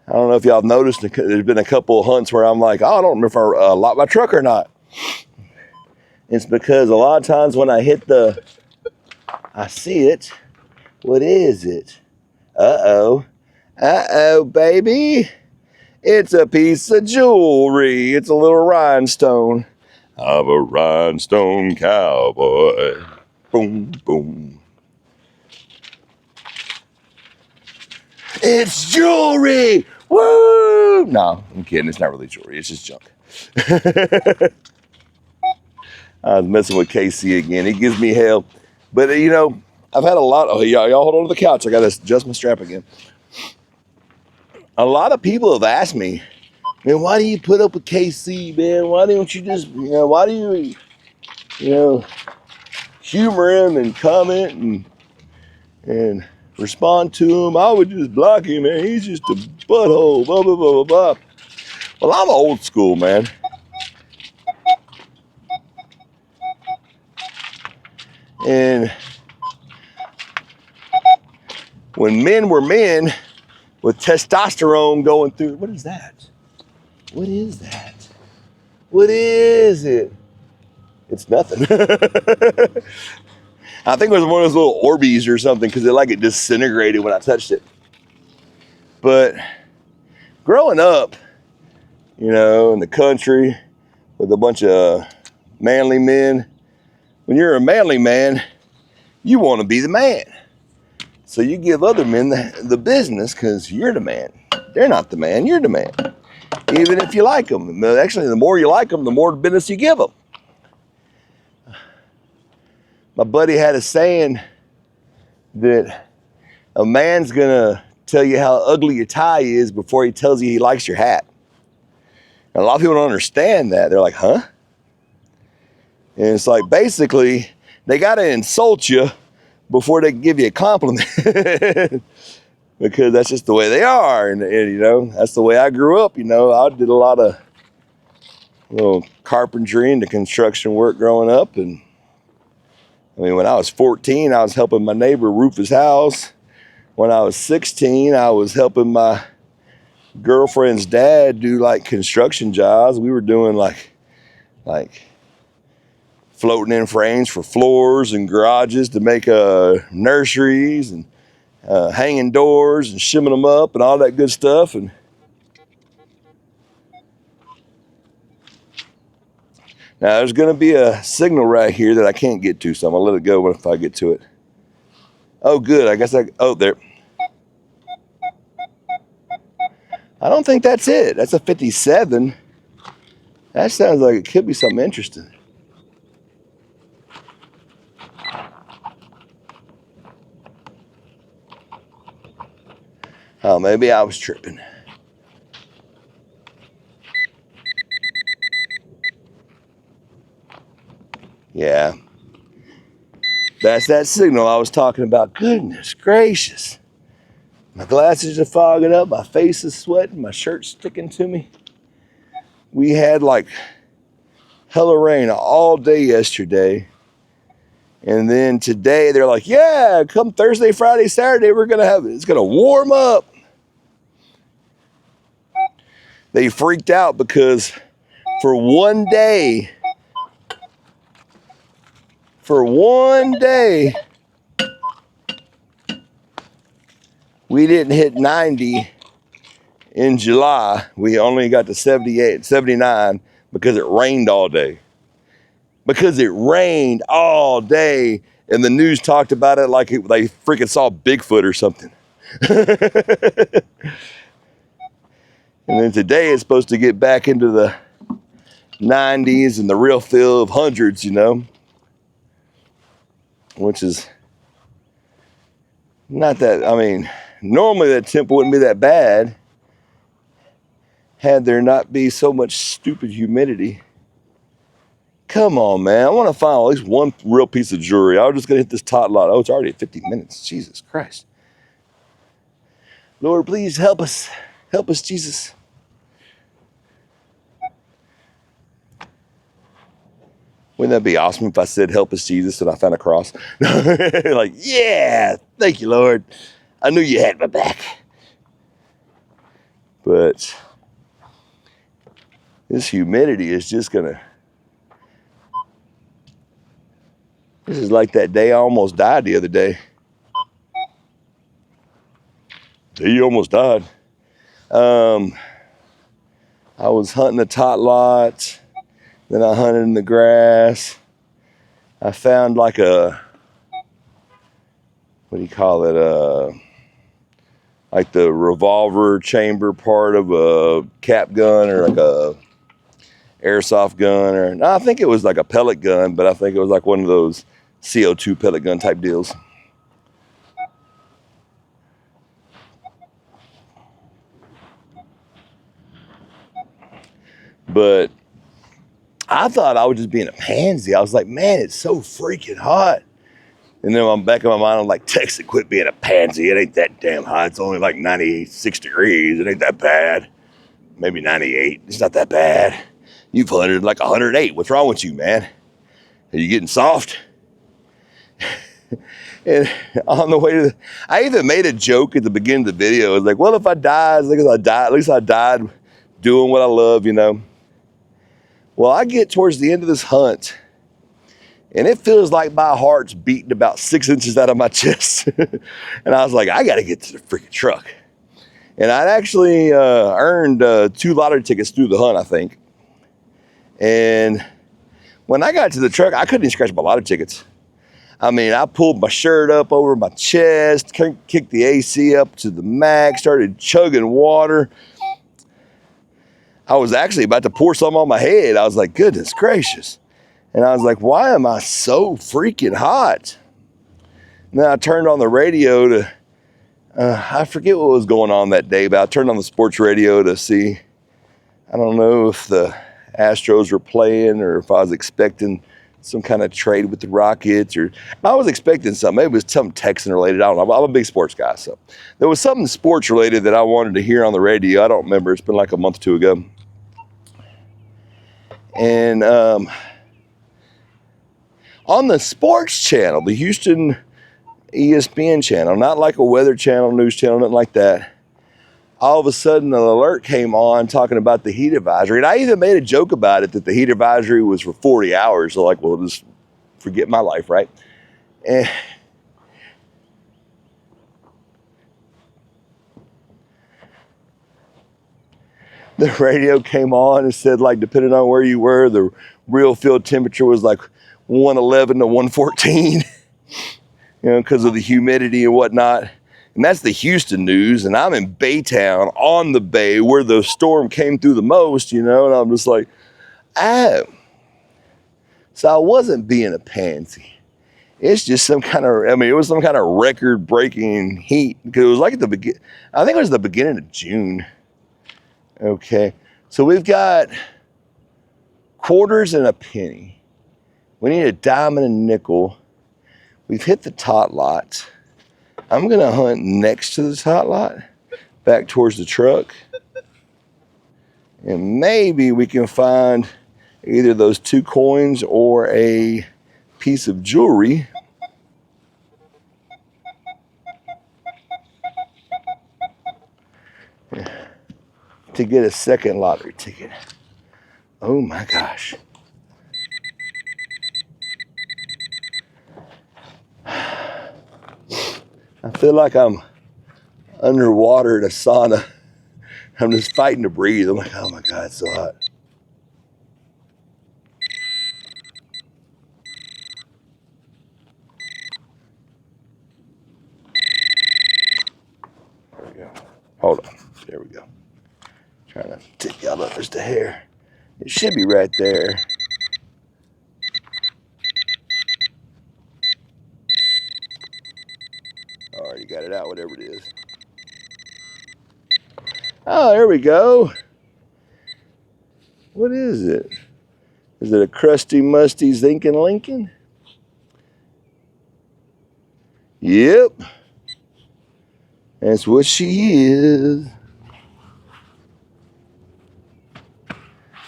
I don't know if y'all have noticed, there's been a couple of hunts where I'm like, oh, I don't remember if I locked my truck or not. It's because a lot of times when I hit I see it. What is it? Uh-oh. Uh-oh, baby. It's a piece of jewelry. It's a little rhinestone. I'm a rhinestone cowboy. Boom, boom. It's jewelry! Woo! No, I'm kidding. It's not really jewelry. It's just junk. I was messing with KC again. He gives me hell. But, you know, I've had a lot. Oh, y'all hold on to the couch. I got to adjust my strap again. A lot of people have asked me, man, why do you put up with KC, man? Why don't you just, why do you, humor him and comment and respond to him? I would just block him, man. He's just a butthole, blah, blah, blah, blah, blah. Well, I'm old school, man. And when men were men with testosterone going through. What is that? What is that? What is it? It's nothing. I think it was one of those little Orbeez or something because it disintegrated when I touched it. But growing up, you know, in the country with a bunch of manly men, when you're a manly man, you want to be the man. So you give other men the business because you're the man. They're not the man, you're the man. Even if you like them. Actually, the more you like them, the more business you give them. My buddy had a saying that a man's gonna tell you how ugly your tie is before he tells you he likes your hat. And a lot of people don't understand that. They're like, huh? And it's like, basically, they gotta insult you before they can give you a compliment. Because that's just the way they are. And, you know, that's the way I grew up. You know, I did a lot of little carpentry and construction work growing up. And I mean, when I was 14, I was helping my neighbor roof his house. When I was 16, I was helping my girlfriend's dad do like construction jobs. We were doing like floating in frames for floors and garages to make nurseries and hanging doors and shimming them up and all that good stuff. And now there's going to be a signal right here that I can't get to, so I'm going to let it go if I get to it. Oh, good. I guess oh, there. I don't think that's it. That's a 57. That sounds like it could be something interesting. Oh, maybe I was tripping. Yeah. That's that signal I was talking about. Goodness gracious. My glasses are fogging up. My face is sweating. My shirt's sticking to me. We had like hella rain all day yesterday. And then today they're like, yeah, come Thursday, Friday, Saturday, it's going to warm up. They freaked out because for one day, we didn't hit 90 in July. We only got to 78, 79 because it rained all day. Because it rained all day, and the news talked about it like they freaking saw Bigfoot or something. And then today it's supposed to get back into the 90s and the real feel of hundreds, you know, which is not that, I mean, normally that temp wouldn't be that bad had there not be so much stupid humidity. Come on, man. I want to find at least one real piece of jewelry. I was just going to hit this tot lot. Oh, it's already at 50 minutes. Jesus Christ. Lord, please help us. Help us, Jesus. Wouldn't that be awesome if I said, help us, Jesus, and I found a cross? Like, yeah, thank you, Lord. I knew you had my back. But this humidity is just going to... This is like that day I almost died the other day. Day you almost died. I was hunting a tot lot. Then I hunted in the grass. I found like a, what do you call it? Like the revolver chamber part of a cap gun or like a airsoft gun, or no, I think it was like a pellet gun, but I think it was like one of those CO2 pellet gun type deals. But I thought I was just being a pansy. I was like, man, it's so freaking hot. And then on the back of my mind, I'm like, Texas, quit being a pansy. It ain't that damn hot. It's only like 96 degrees. It ain't that bad. Maybe 98. It's not that bad. You've hunted like 108. What's wrong with you, man? Are you getting soft? And on the way to I even made a joke at the beginning of the video. It was like, well, if I die, at least I died doing what I love, you know. Well, I get towards the end of this hunt, and it feels like my heart's beating about 6 inches out of my chest. And I was like, I got to get to the freaking truck. And I'd actually earned 2 lottery tickets through the hunt, I think. And when I got to the truck, I couldn't even scratch my lottery tickets. I mean, I pulled my shirt up over my chest, kicked the AC up to the max, started chugging water. I was actually about to pour some on my head. I was like, goodness gracious. And I was like, why am I so freaking hot? And then I turned on the radio to, I forget what was going on that day, but I turned on the sports radio to see, I don't know if the Astros were playing or if I was expecting some kind of trade with the Rockets, or I was expecting something. Maybe it was something Texan related. I don't know. I'm a big sports guy, so there was something sports related that I wanted to hear on the radio. I don't remember. It's been like a month or two ago. And on the sports channel, the Houston ESPN channel, not like a weather channel, news channel, nothing like that, all of a sudden an alert came on talking about the heat advisory. And I even made a joke about it, that the heat advisory was for 40 hours. So like, well, just forget my life, right? And the radio came on and said, like, depending on where you were, the real field temperature was like 111 to 114, you know, because of the humidity and whatnot. And that's the Houston news, and I'm in Baytown on the bay where the storm came through the most, you know, and I'm just like, oh. So I wasn't being a pansy. It's just some kind of, I mean, it was some kind of record-breaking heat, because it was like at the beginning, I think it was the beginning of June. Okay, so we've got quarters and a penny. We need a dime and a nickel. We've hit the tot lot. I'm gonna hunt next to the tot lot, back towards the truck. And maybe we can find either those 2 coins or a piece of jewelry. To get a second lottery ticket. Oh my gosh. I feel like I'm underwater in a sauna. I'm just fighting to breathe. I'm like, oh my God, it's so hot. There we go. Hold on. There we go. Trying to take y'all up just a hair. It should be right there. Already got it out, whatever it is. Oh, there we go. What is it? Is it a crusty, musty Zinkin Lincoln? Yep. That's what she is.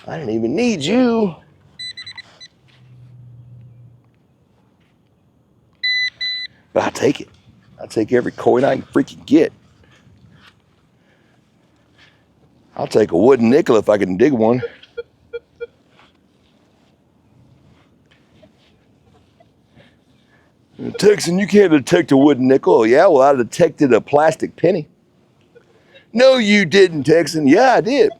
I didn't even need you. But I'll take it. I'll take every coin I can freaking get. I'll take a wooden nickel if I can dig one. Texan, you can't detect a wooden nickel. Yeah, well, I detected a plastic penny. No, you didn't, Texan. Yeah, I did.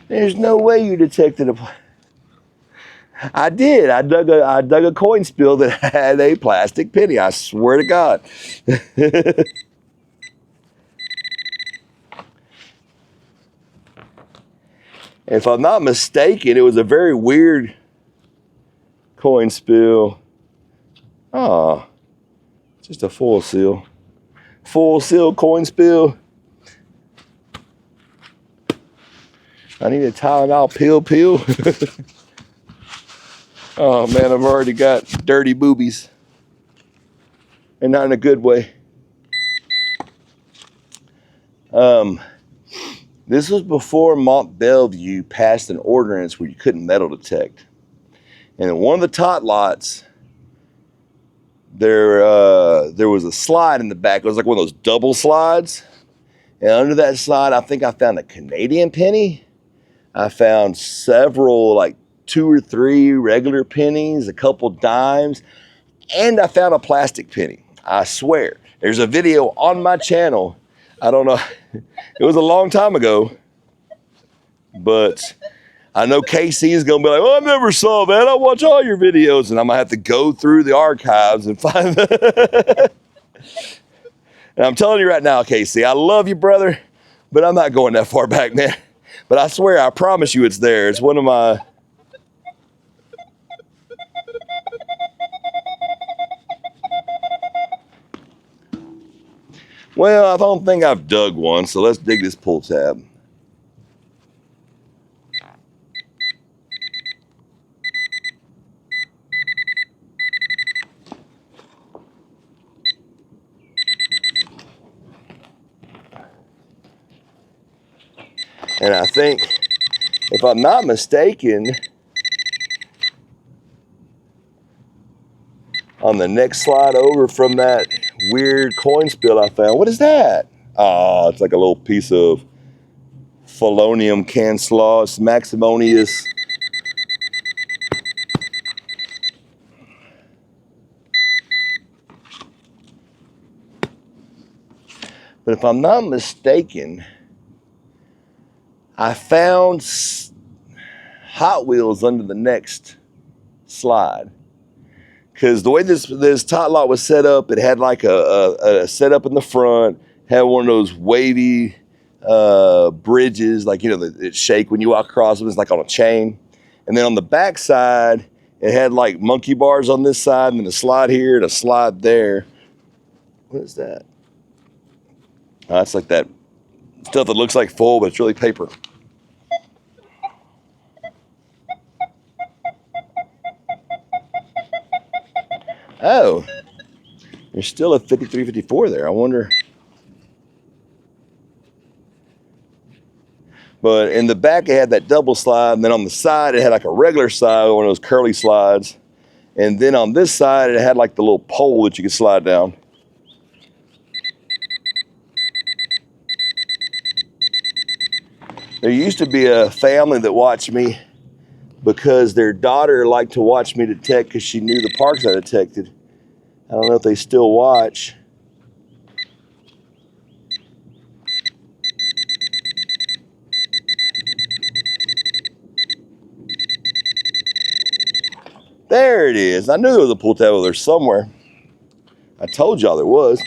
There's no way you detected a... I did. I dug a coin spill that had a plastic penny. I swear to God. If I'm not mistaken, it was a very weird coin spill. Oh, just a full seal. Full seal coin spill. I need a Tylenol pill. Oh man, I've already got dirty boobies. And not in a good way. This was before Mont Bellevue passed an ordinance where you couldn't metal detect. And in one of the tot lots, there was a slide in the back. It was like one of those double slides. And under that slide, I think I found a Canadian penny. I found several, like 2 or 3 regular pennies, a couple dimes, and I found a plastic penny. I swear. There's a video on my channel. I don't know. It was a long time ago. But I know Casey is going to be like, oh, I never saw that. I watch all your videos. And I'm going to have to go through the archives and find that. And I'm telling you right now, Casey, I love you, brother, but I'm not going that far back, man. But I swear, I promise you it's there. It's one of my... Well, I don't think I've dug one, so let's dig this pull tab. And I think, if I'm not mistaken, on the next slide over from that weird coin spill I found, what is that? Oh, it's like a little piece of Phelonium Cancellus Maximonius. But if I'm not mistaken, I found Hot Wheels under the next slide. Because the way this tot lot was set up, it had like a setup in the front, had one of those wavy bridges, like, you know, that shake when you walk across them. It's like on a chain. And then on the back side, it had like monkey bars on this side, and then a slide here and a slide there. What is that? Oh, it's like that stuff that looks like foil, but it's really paper. Oh, there's still a 5354 there. I wonder. But in the back, it had that double slide. And then on the side, it had like a regular slide, one of those curly slides. And then on this side, it had like the little pole that you could slide down. There used to be a family that watched me because their daughter liked to watch me detect because she knew the parks I detected. I don't know if they still watch. There it is. I knew there was a pool table there somewhere. I told y'all there was.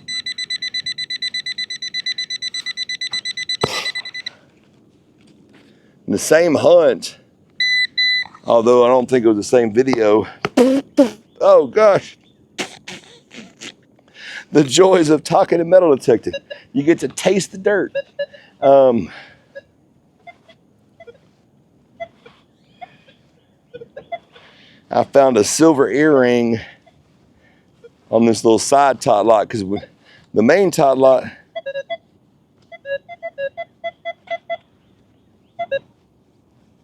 In the same hunt, although I don't think it was the same video. Oh gosh. The joys of talking and metal detecting. You get to taste the dirt. I found a silver earring on this little side tot lot because the main tot lot,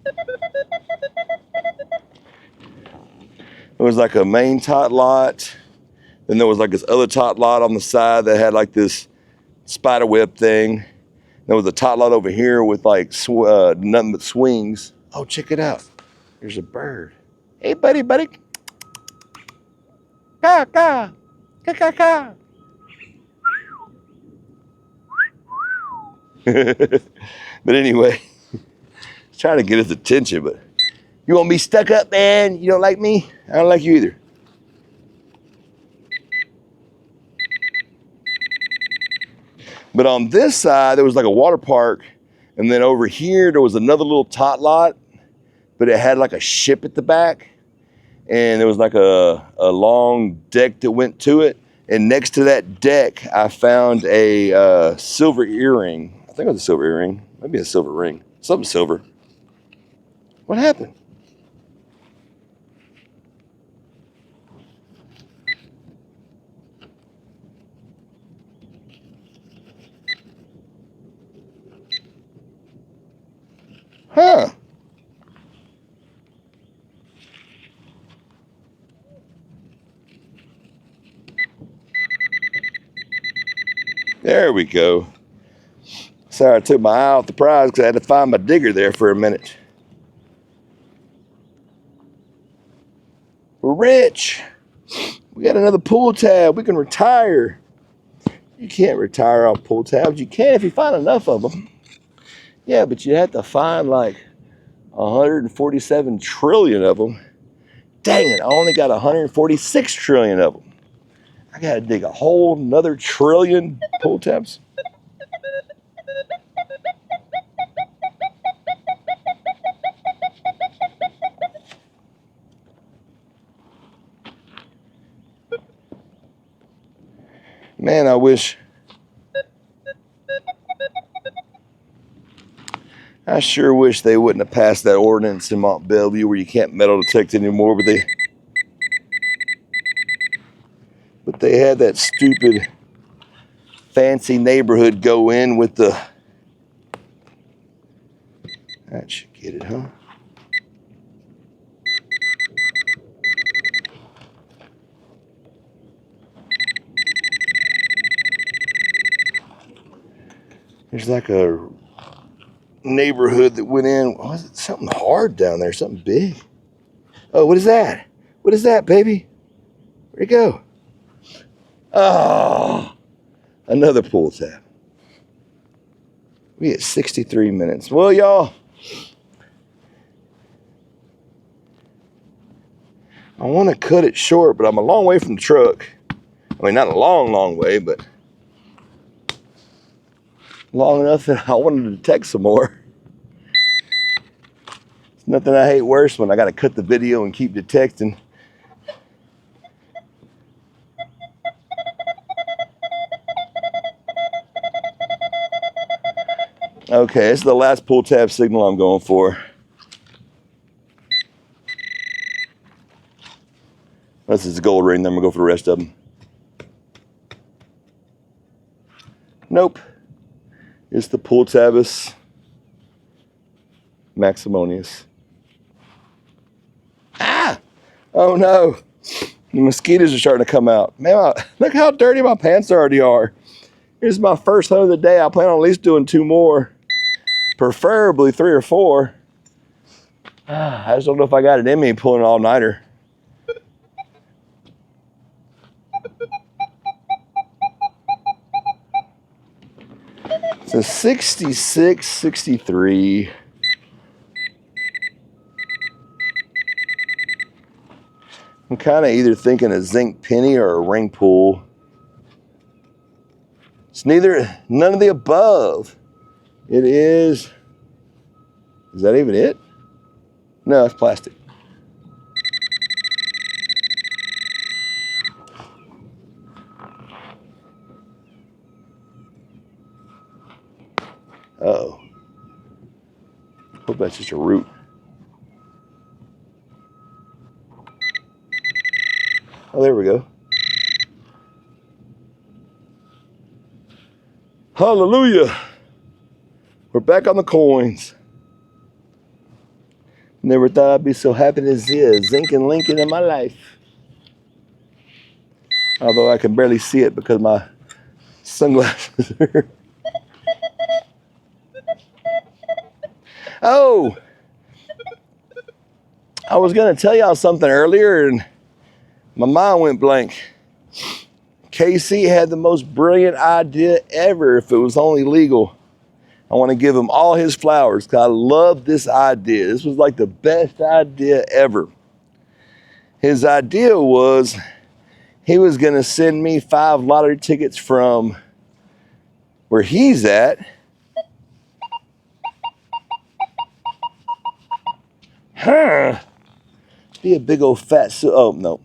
it was like a main tot lot. Then there was like this other tot lot on the side that had like this spider web thing. There was a tot lot over here with like nothing but swings. Oh, check it out. There's a bird. Hey, buddy, buddy. Ka, ka. Ka, ka, ka. But anyway, trying to get his attention, but you want me stuck up, man? You don't like me? I don't like you either. But on this side, there was like a water park. And then over here, there was another little tot lot, but it had like a ship at the back. And there was like a long deck that went to it. And next to that deck, I found a silver earring. I think it was a silver earring. Maybe a silver ring. Something silver. What happened? There we go. Sorry, I took my eye off the prize because I had to find my digger there for a minute. We're rich. We got another pull tab. We can retire. You can't retire off pull tabs. You can if you find enough of them. Yeah, but you have to find like 147 trillion of them. Dang it, I only got 146 trillion of them. I gotta dig a whole another trillion pull tabs. Man, I sure wish they wouldn't have passed that ordinance in Mont Bellevue where you can't metal detect anymore, but they had that stupid fancy neighborhood go in with the, that should get it, huh? There's like a neighborhood that went in. Oh, is it something hard down there? Something big? Oh, what is that? What is that, baby? Where'd it go? Oh, another pull tab. We get 63 minutes. Well, y'all, I want to cut it short, but I'm a long way from the truck. I mean, not a long, long way, but long enough that I wanted to detect some more. It's nothing I hate worse when I got to cut the video and keep detecting. Okay, this is the last pull tab signal I'm going for. This is the gold ring, then I'm going to go for the rest of them. Nope. It's the Pultabus Maximonius. Ah! Oh no! The mosquitoes are starting to come out. Man, look how dirty my pants already are. This is my first hunt of the day. I plan on at least doing 2 more. Preferably 3 or 4. I just don't know if I got it in me pulling an all-nighter. So 66, 63. I'm kind of either thinking a zinc penny or a ring pull. It's none of the above. It is that even it? No, it's plastic. Uh-oh. Hope that's just a root. Oh, there we go. Hallelujah. We're back on the coins. Never thought I'd be so happy to see a zinc and Lincoln in my life. Although I can barely see it because my sunglasses are... Oh! I was going to tell y'all something earlier and my mind went blank. KC had the most brilliant idea ever if it was only legal. I want to give him all his flowers because I love this idea. This was like the best idea ever. His idea was he was going to send me 5 lottery tickets from where he's at. Huh. Be a big old fat... Oh, no.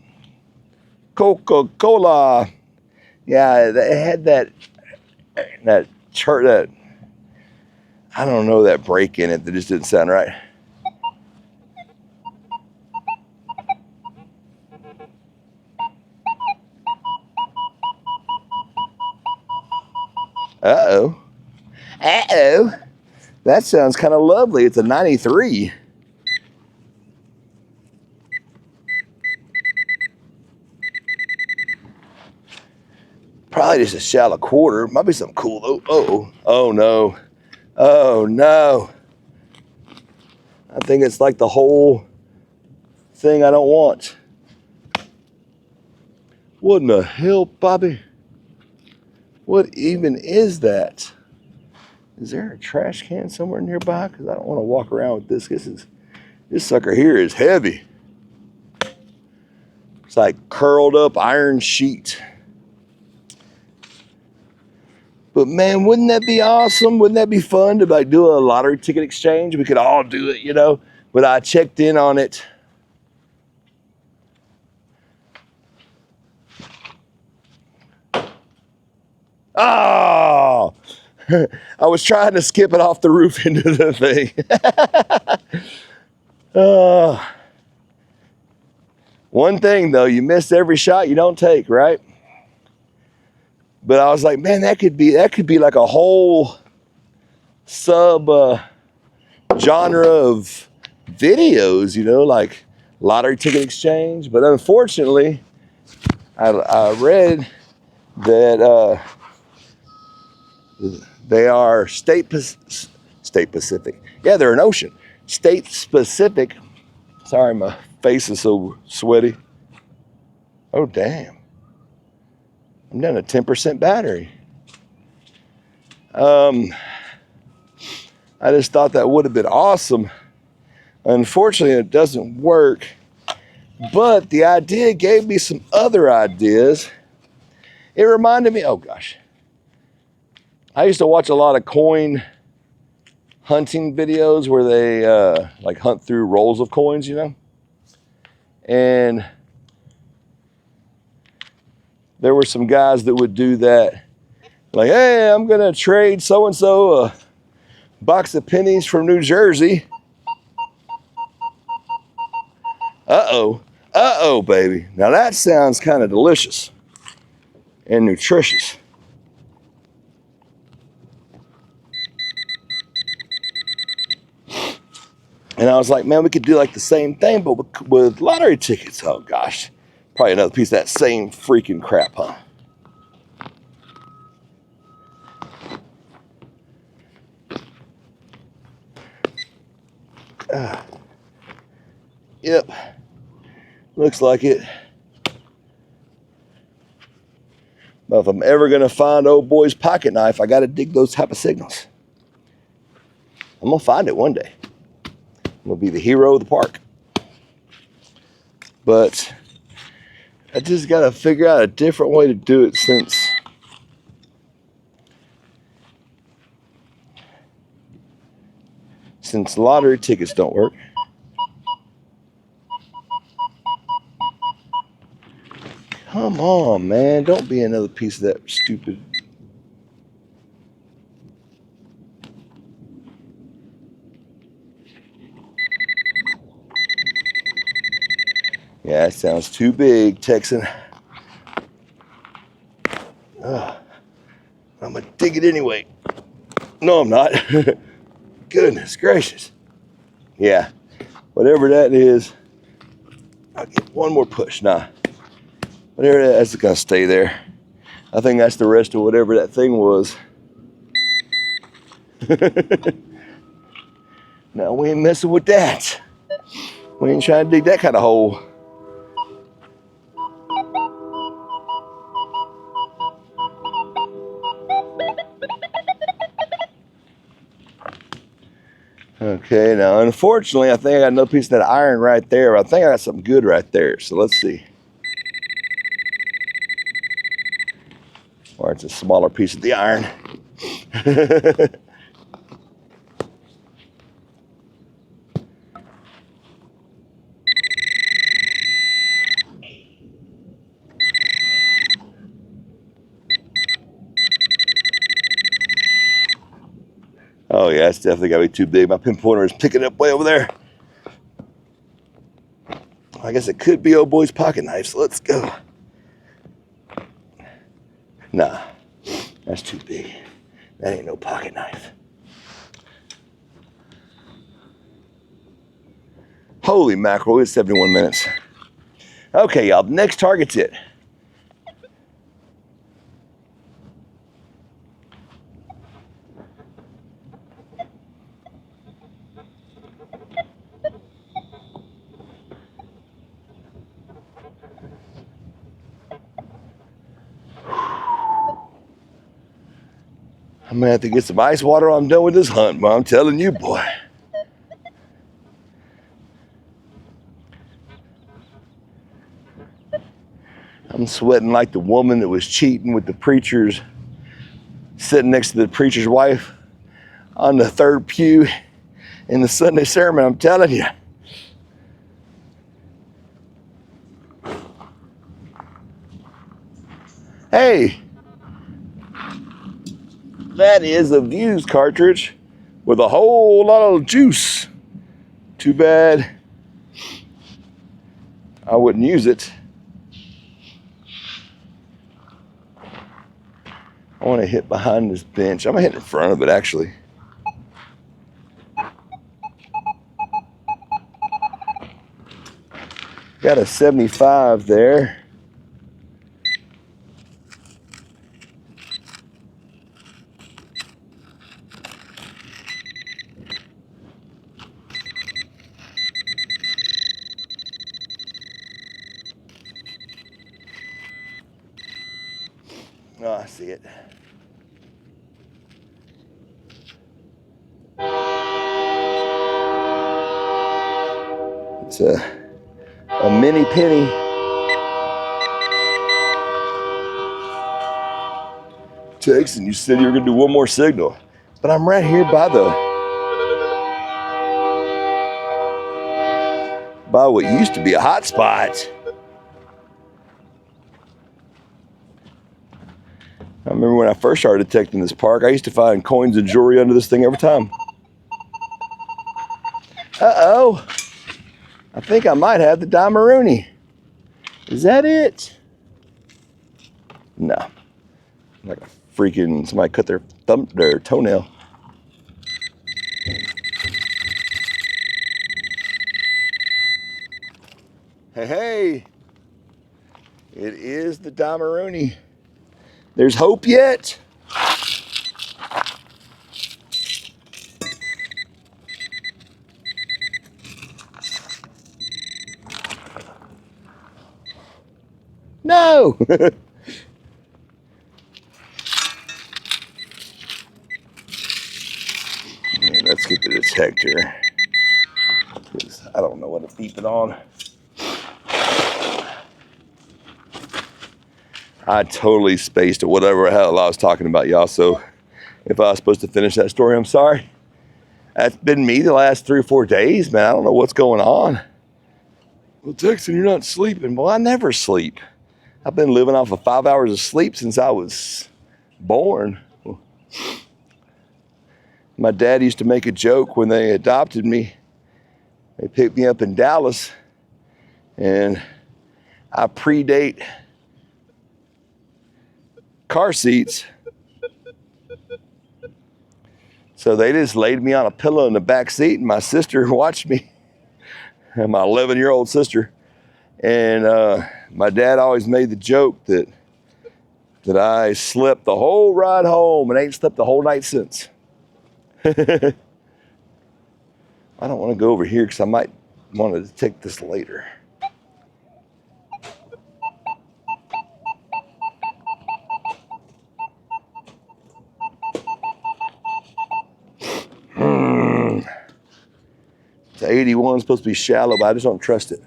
Coca-Cola. Yeah, it had that chart, that... I don't know, that break in it that just didn't sound right. Uh-oh. Uh-oh. That sounds kind of lovely. It's a 93. Probably just a shallow quarter. Might be something cool though. Uh-oh. Oh no. Oh no. I think it's like the whole thing I don't want. What in the hell, Bobby? What even is that? Is there a trash can somewhere nearby? Because I don't want to walk around with this. This sucker here is heavy. It's like curled up iron sheet. But man, wouldn't that be awesome? Wouldn't that be fun to like do a lottery ticket exchange? We could all do it, you know. But I checked in on it. Oh, I was trying to skip it off the roof into the thing. One thing though, you miss every shot you don't take, right? But I was like, man, that could be like a whole sub genre of videos, you know, like lottery ticket exchange. But unfortunately, I read that they are state specific. Yeah, they're an ocean. State specific. Sorry, my face is so sweaty. Oh, damn. I'm down to 10% battery. I just thought that would have been awesome. Unfortunately, it doesn't work. But the idea gave me some other ideas. It reminded me, oh gosh. I used to watch a lot of coin hunting videos where they like hunt through rolls of coins, you know? And there were some guys that would do that. Like, hey, I'm gonna trade so-and-so a box of pennies from New Jersey. Uh-oh, baby. Now that sounds kind of delicious and nutritious. And I was like, man, we could do like the same thing, but with lottery tickets. Oh gosh, probably another piece of that same freaking crap, huh? Yep, looks like it. But if I'm ever gonna find old boy's pocket knife, I gotta dig those type of signals. I'm gonna find it one day. I'm gonna be the hero of the park. But I just gotta figure out a different way to do it since lottery tickets don't work. Come on, man. Don't be another piece of that stupid. Yeah, that sounds too big, Texan. I'm gonna dig it anyway. No, I'm not. Goodness gracious. Yeah, whatever that is, I'll get one more push. Nah, whatever that's gonna stay there. I think that's the rest of whatever that thing was. No, we ain't messing with that. We ain't trying to dig that kind of hole. Okay, now unfortunately, I think I got another piece of that iron right there. I think I got something good right there, so let's see. Or it's a smaller piece of the iron. Oh yeah, it's definitely gotta be too big. My pinpointer is picking up way over there. I guess it could be old boy's pocket knife, so let's go. Nah, that's too big. That ain't no pocket knife. Holy mackerel, it's 71 minutes. Okay, y'all, next target's it. I'm gonna have to get some ice water when I'm done with this hunt, but I'm telling you, boy. I'm sweating like the woman that was cheating with the preacher's, sitting next to the preacher's wife on the third pew in the Sunday sermon, I'm telling you. Hey, that is a Views cartridge with a whole lot of juice. Too bad I wouldn't use it. I want to hit behind this bench. I'm going to hit in front of it, actually. Got a 75 there. Oh, I see it. It's a mini penny. Texting, you said you were going to do one more signal. But I'm right here by what used to be a hot spot. I remember when I first started detecting this park, I used to find coins and jewelry under this thing every time. Uh-oh. I think I might have the Damaruni. Is that it? No. Like a freaking, somebody cut their toenail. Hey. It is the Damaruni. There's hope yet. No. Let's get the detector. I don't know what to beep it on. I totally spaced at whatever the hell I was talking about, y'all. So if I was supposed to finish that story, I'm sorry. That's been me the last 3 or 4 days, man. I don't know what's going on. Well, Texan, you're not sleeping. Well, I never sleep. I've been living off of 5 hours of sleep since I was born. My dad used to make a joke when they adopted me. They picked me up in Dallas, and I predate car seats. So they just laid me on a pillow in the back seat, and my sister watched me, and my 11-year-old sister. And my dad always made the joke that I slept the whole ride home and ain't slept the whole night since. I don't want to go over here because I might want to take this later. It's 81, supposed to be shallow, but I just don't trust it.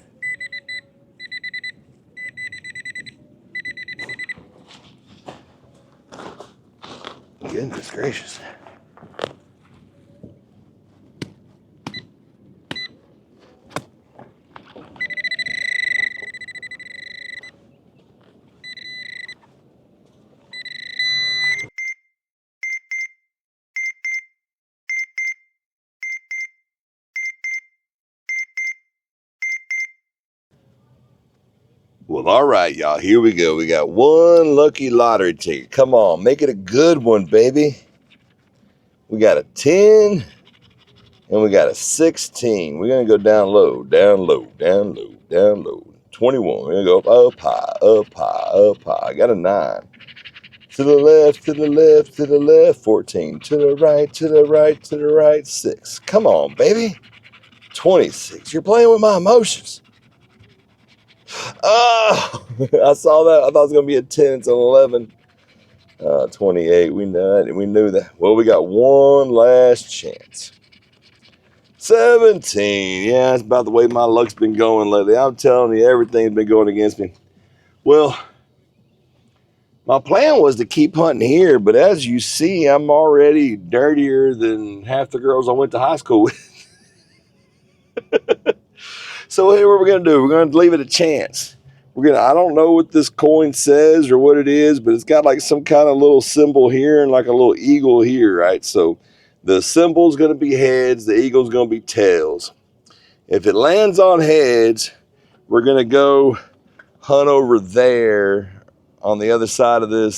Goodness gracious. Well, all right, y'all, here we go. We got one lucky lottery ticket. Come on, make it a good one, baby. We got a 10 and we got a 16. We're going to go down low, down low, down low, down low. 21. We're going to go up high, up high, up high. I got a 9. To the left, to the left, to the left. 14. To the right, to the right, to the right. 6. Come on, baby. 26. You're playing with my emotions. Oh, I saw that. I thought it was going to be a 10. It's an 11. 28, we knew that. Well, we got one last chance. 17, yeah, that's about the way my luck's been going lately. I'm telling you, everything's been going against me. Well, my plan was to keep hunting here, but as you see, I'm already dirtier than half the girls I went to high school with. So here, what we're gonna do, we're gonna leave it a chance. I don't know what this coin says or what it is, but it's got like some kind of little symbol here and like a little eagle here, right? So the symbol's gonna be heads, the eagle's gonna be tails. If it lands on heads, we're gonna go hunt over there on the other side of this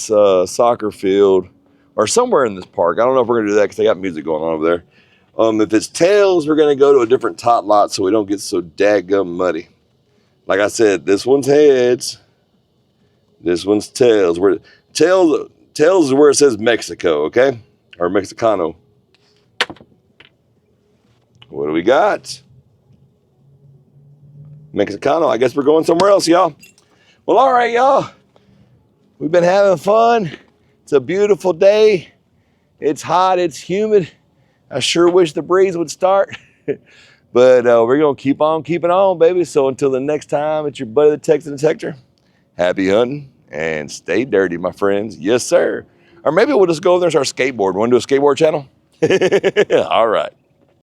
soccer field or somewhere in this park. I don't know if we're gonna do that because they got music going on over there. If it's tails, we're gonna go to a different tot lot so we don't get so daggum muddy. Like I said, this one's heads, this one's tails. Tails is where it says Mexico, okay? Or Mexicano. What do we got? Mexicano. I guess we're going somewhere else, y'all. Well, all right, y'all. We've been having fun. It's a beautiful day. It's hot, it's humid. I sure wish the breeze would start. But we're going to keep on keeping on, baby. So until the next time, it's your buddy, the Texas Detector. Happy hunting and stay dirty, my friends. Yes, sir. Or maybe we'll just go over there and start skateboarding. Want to do a skateboard channel? All right.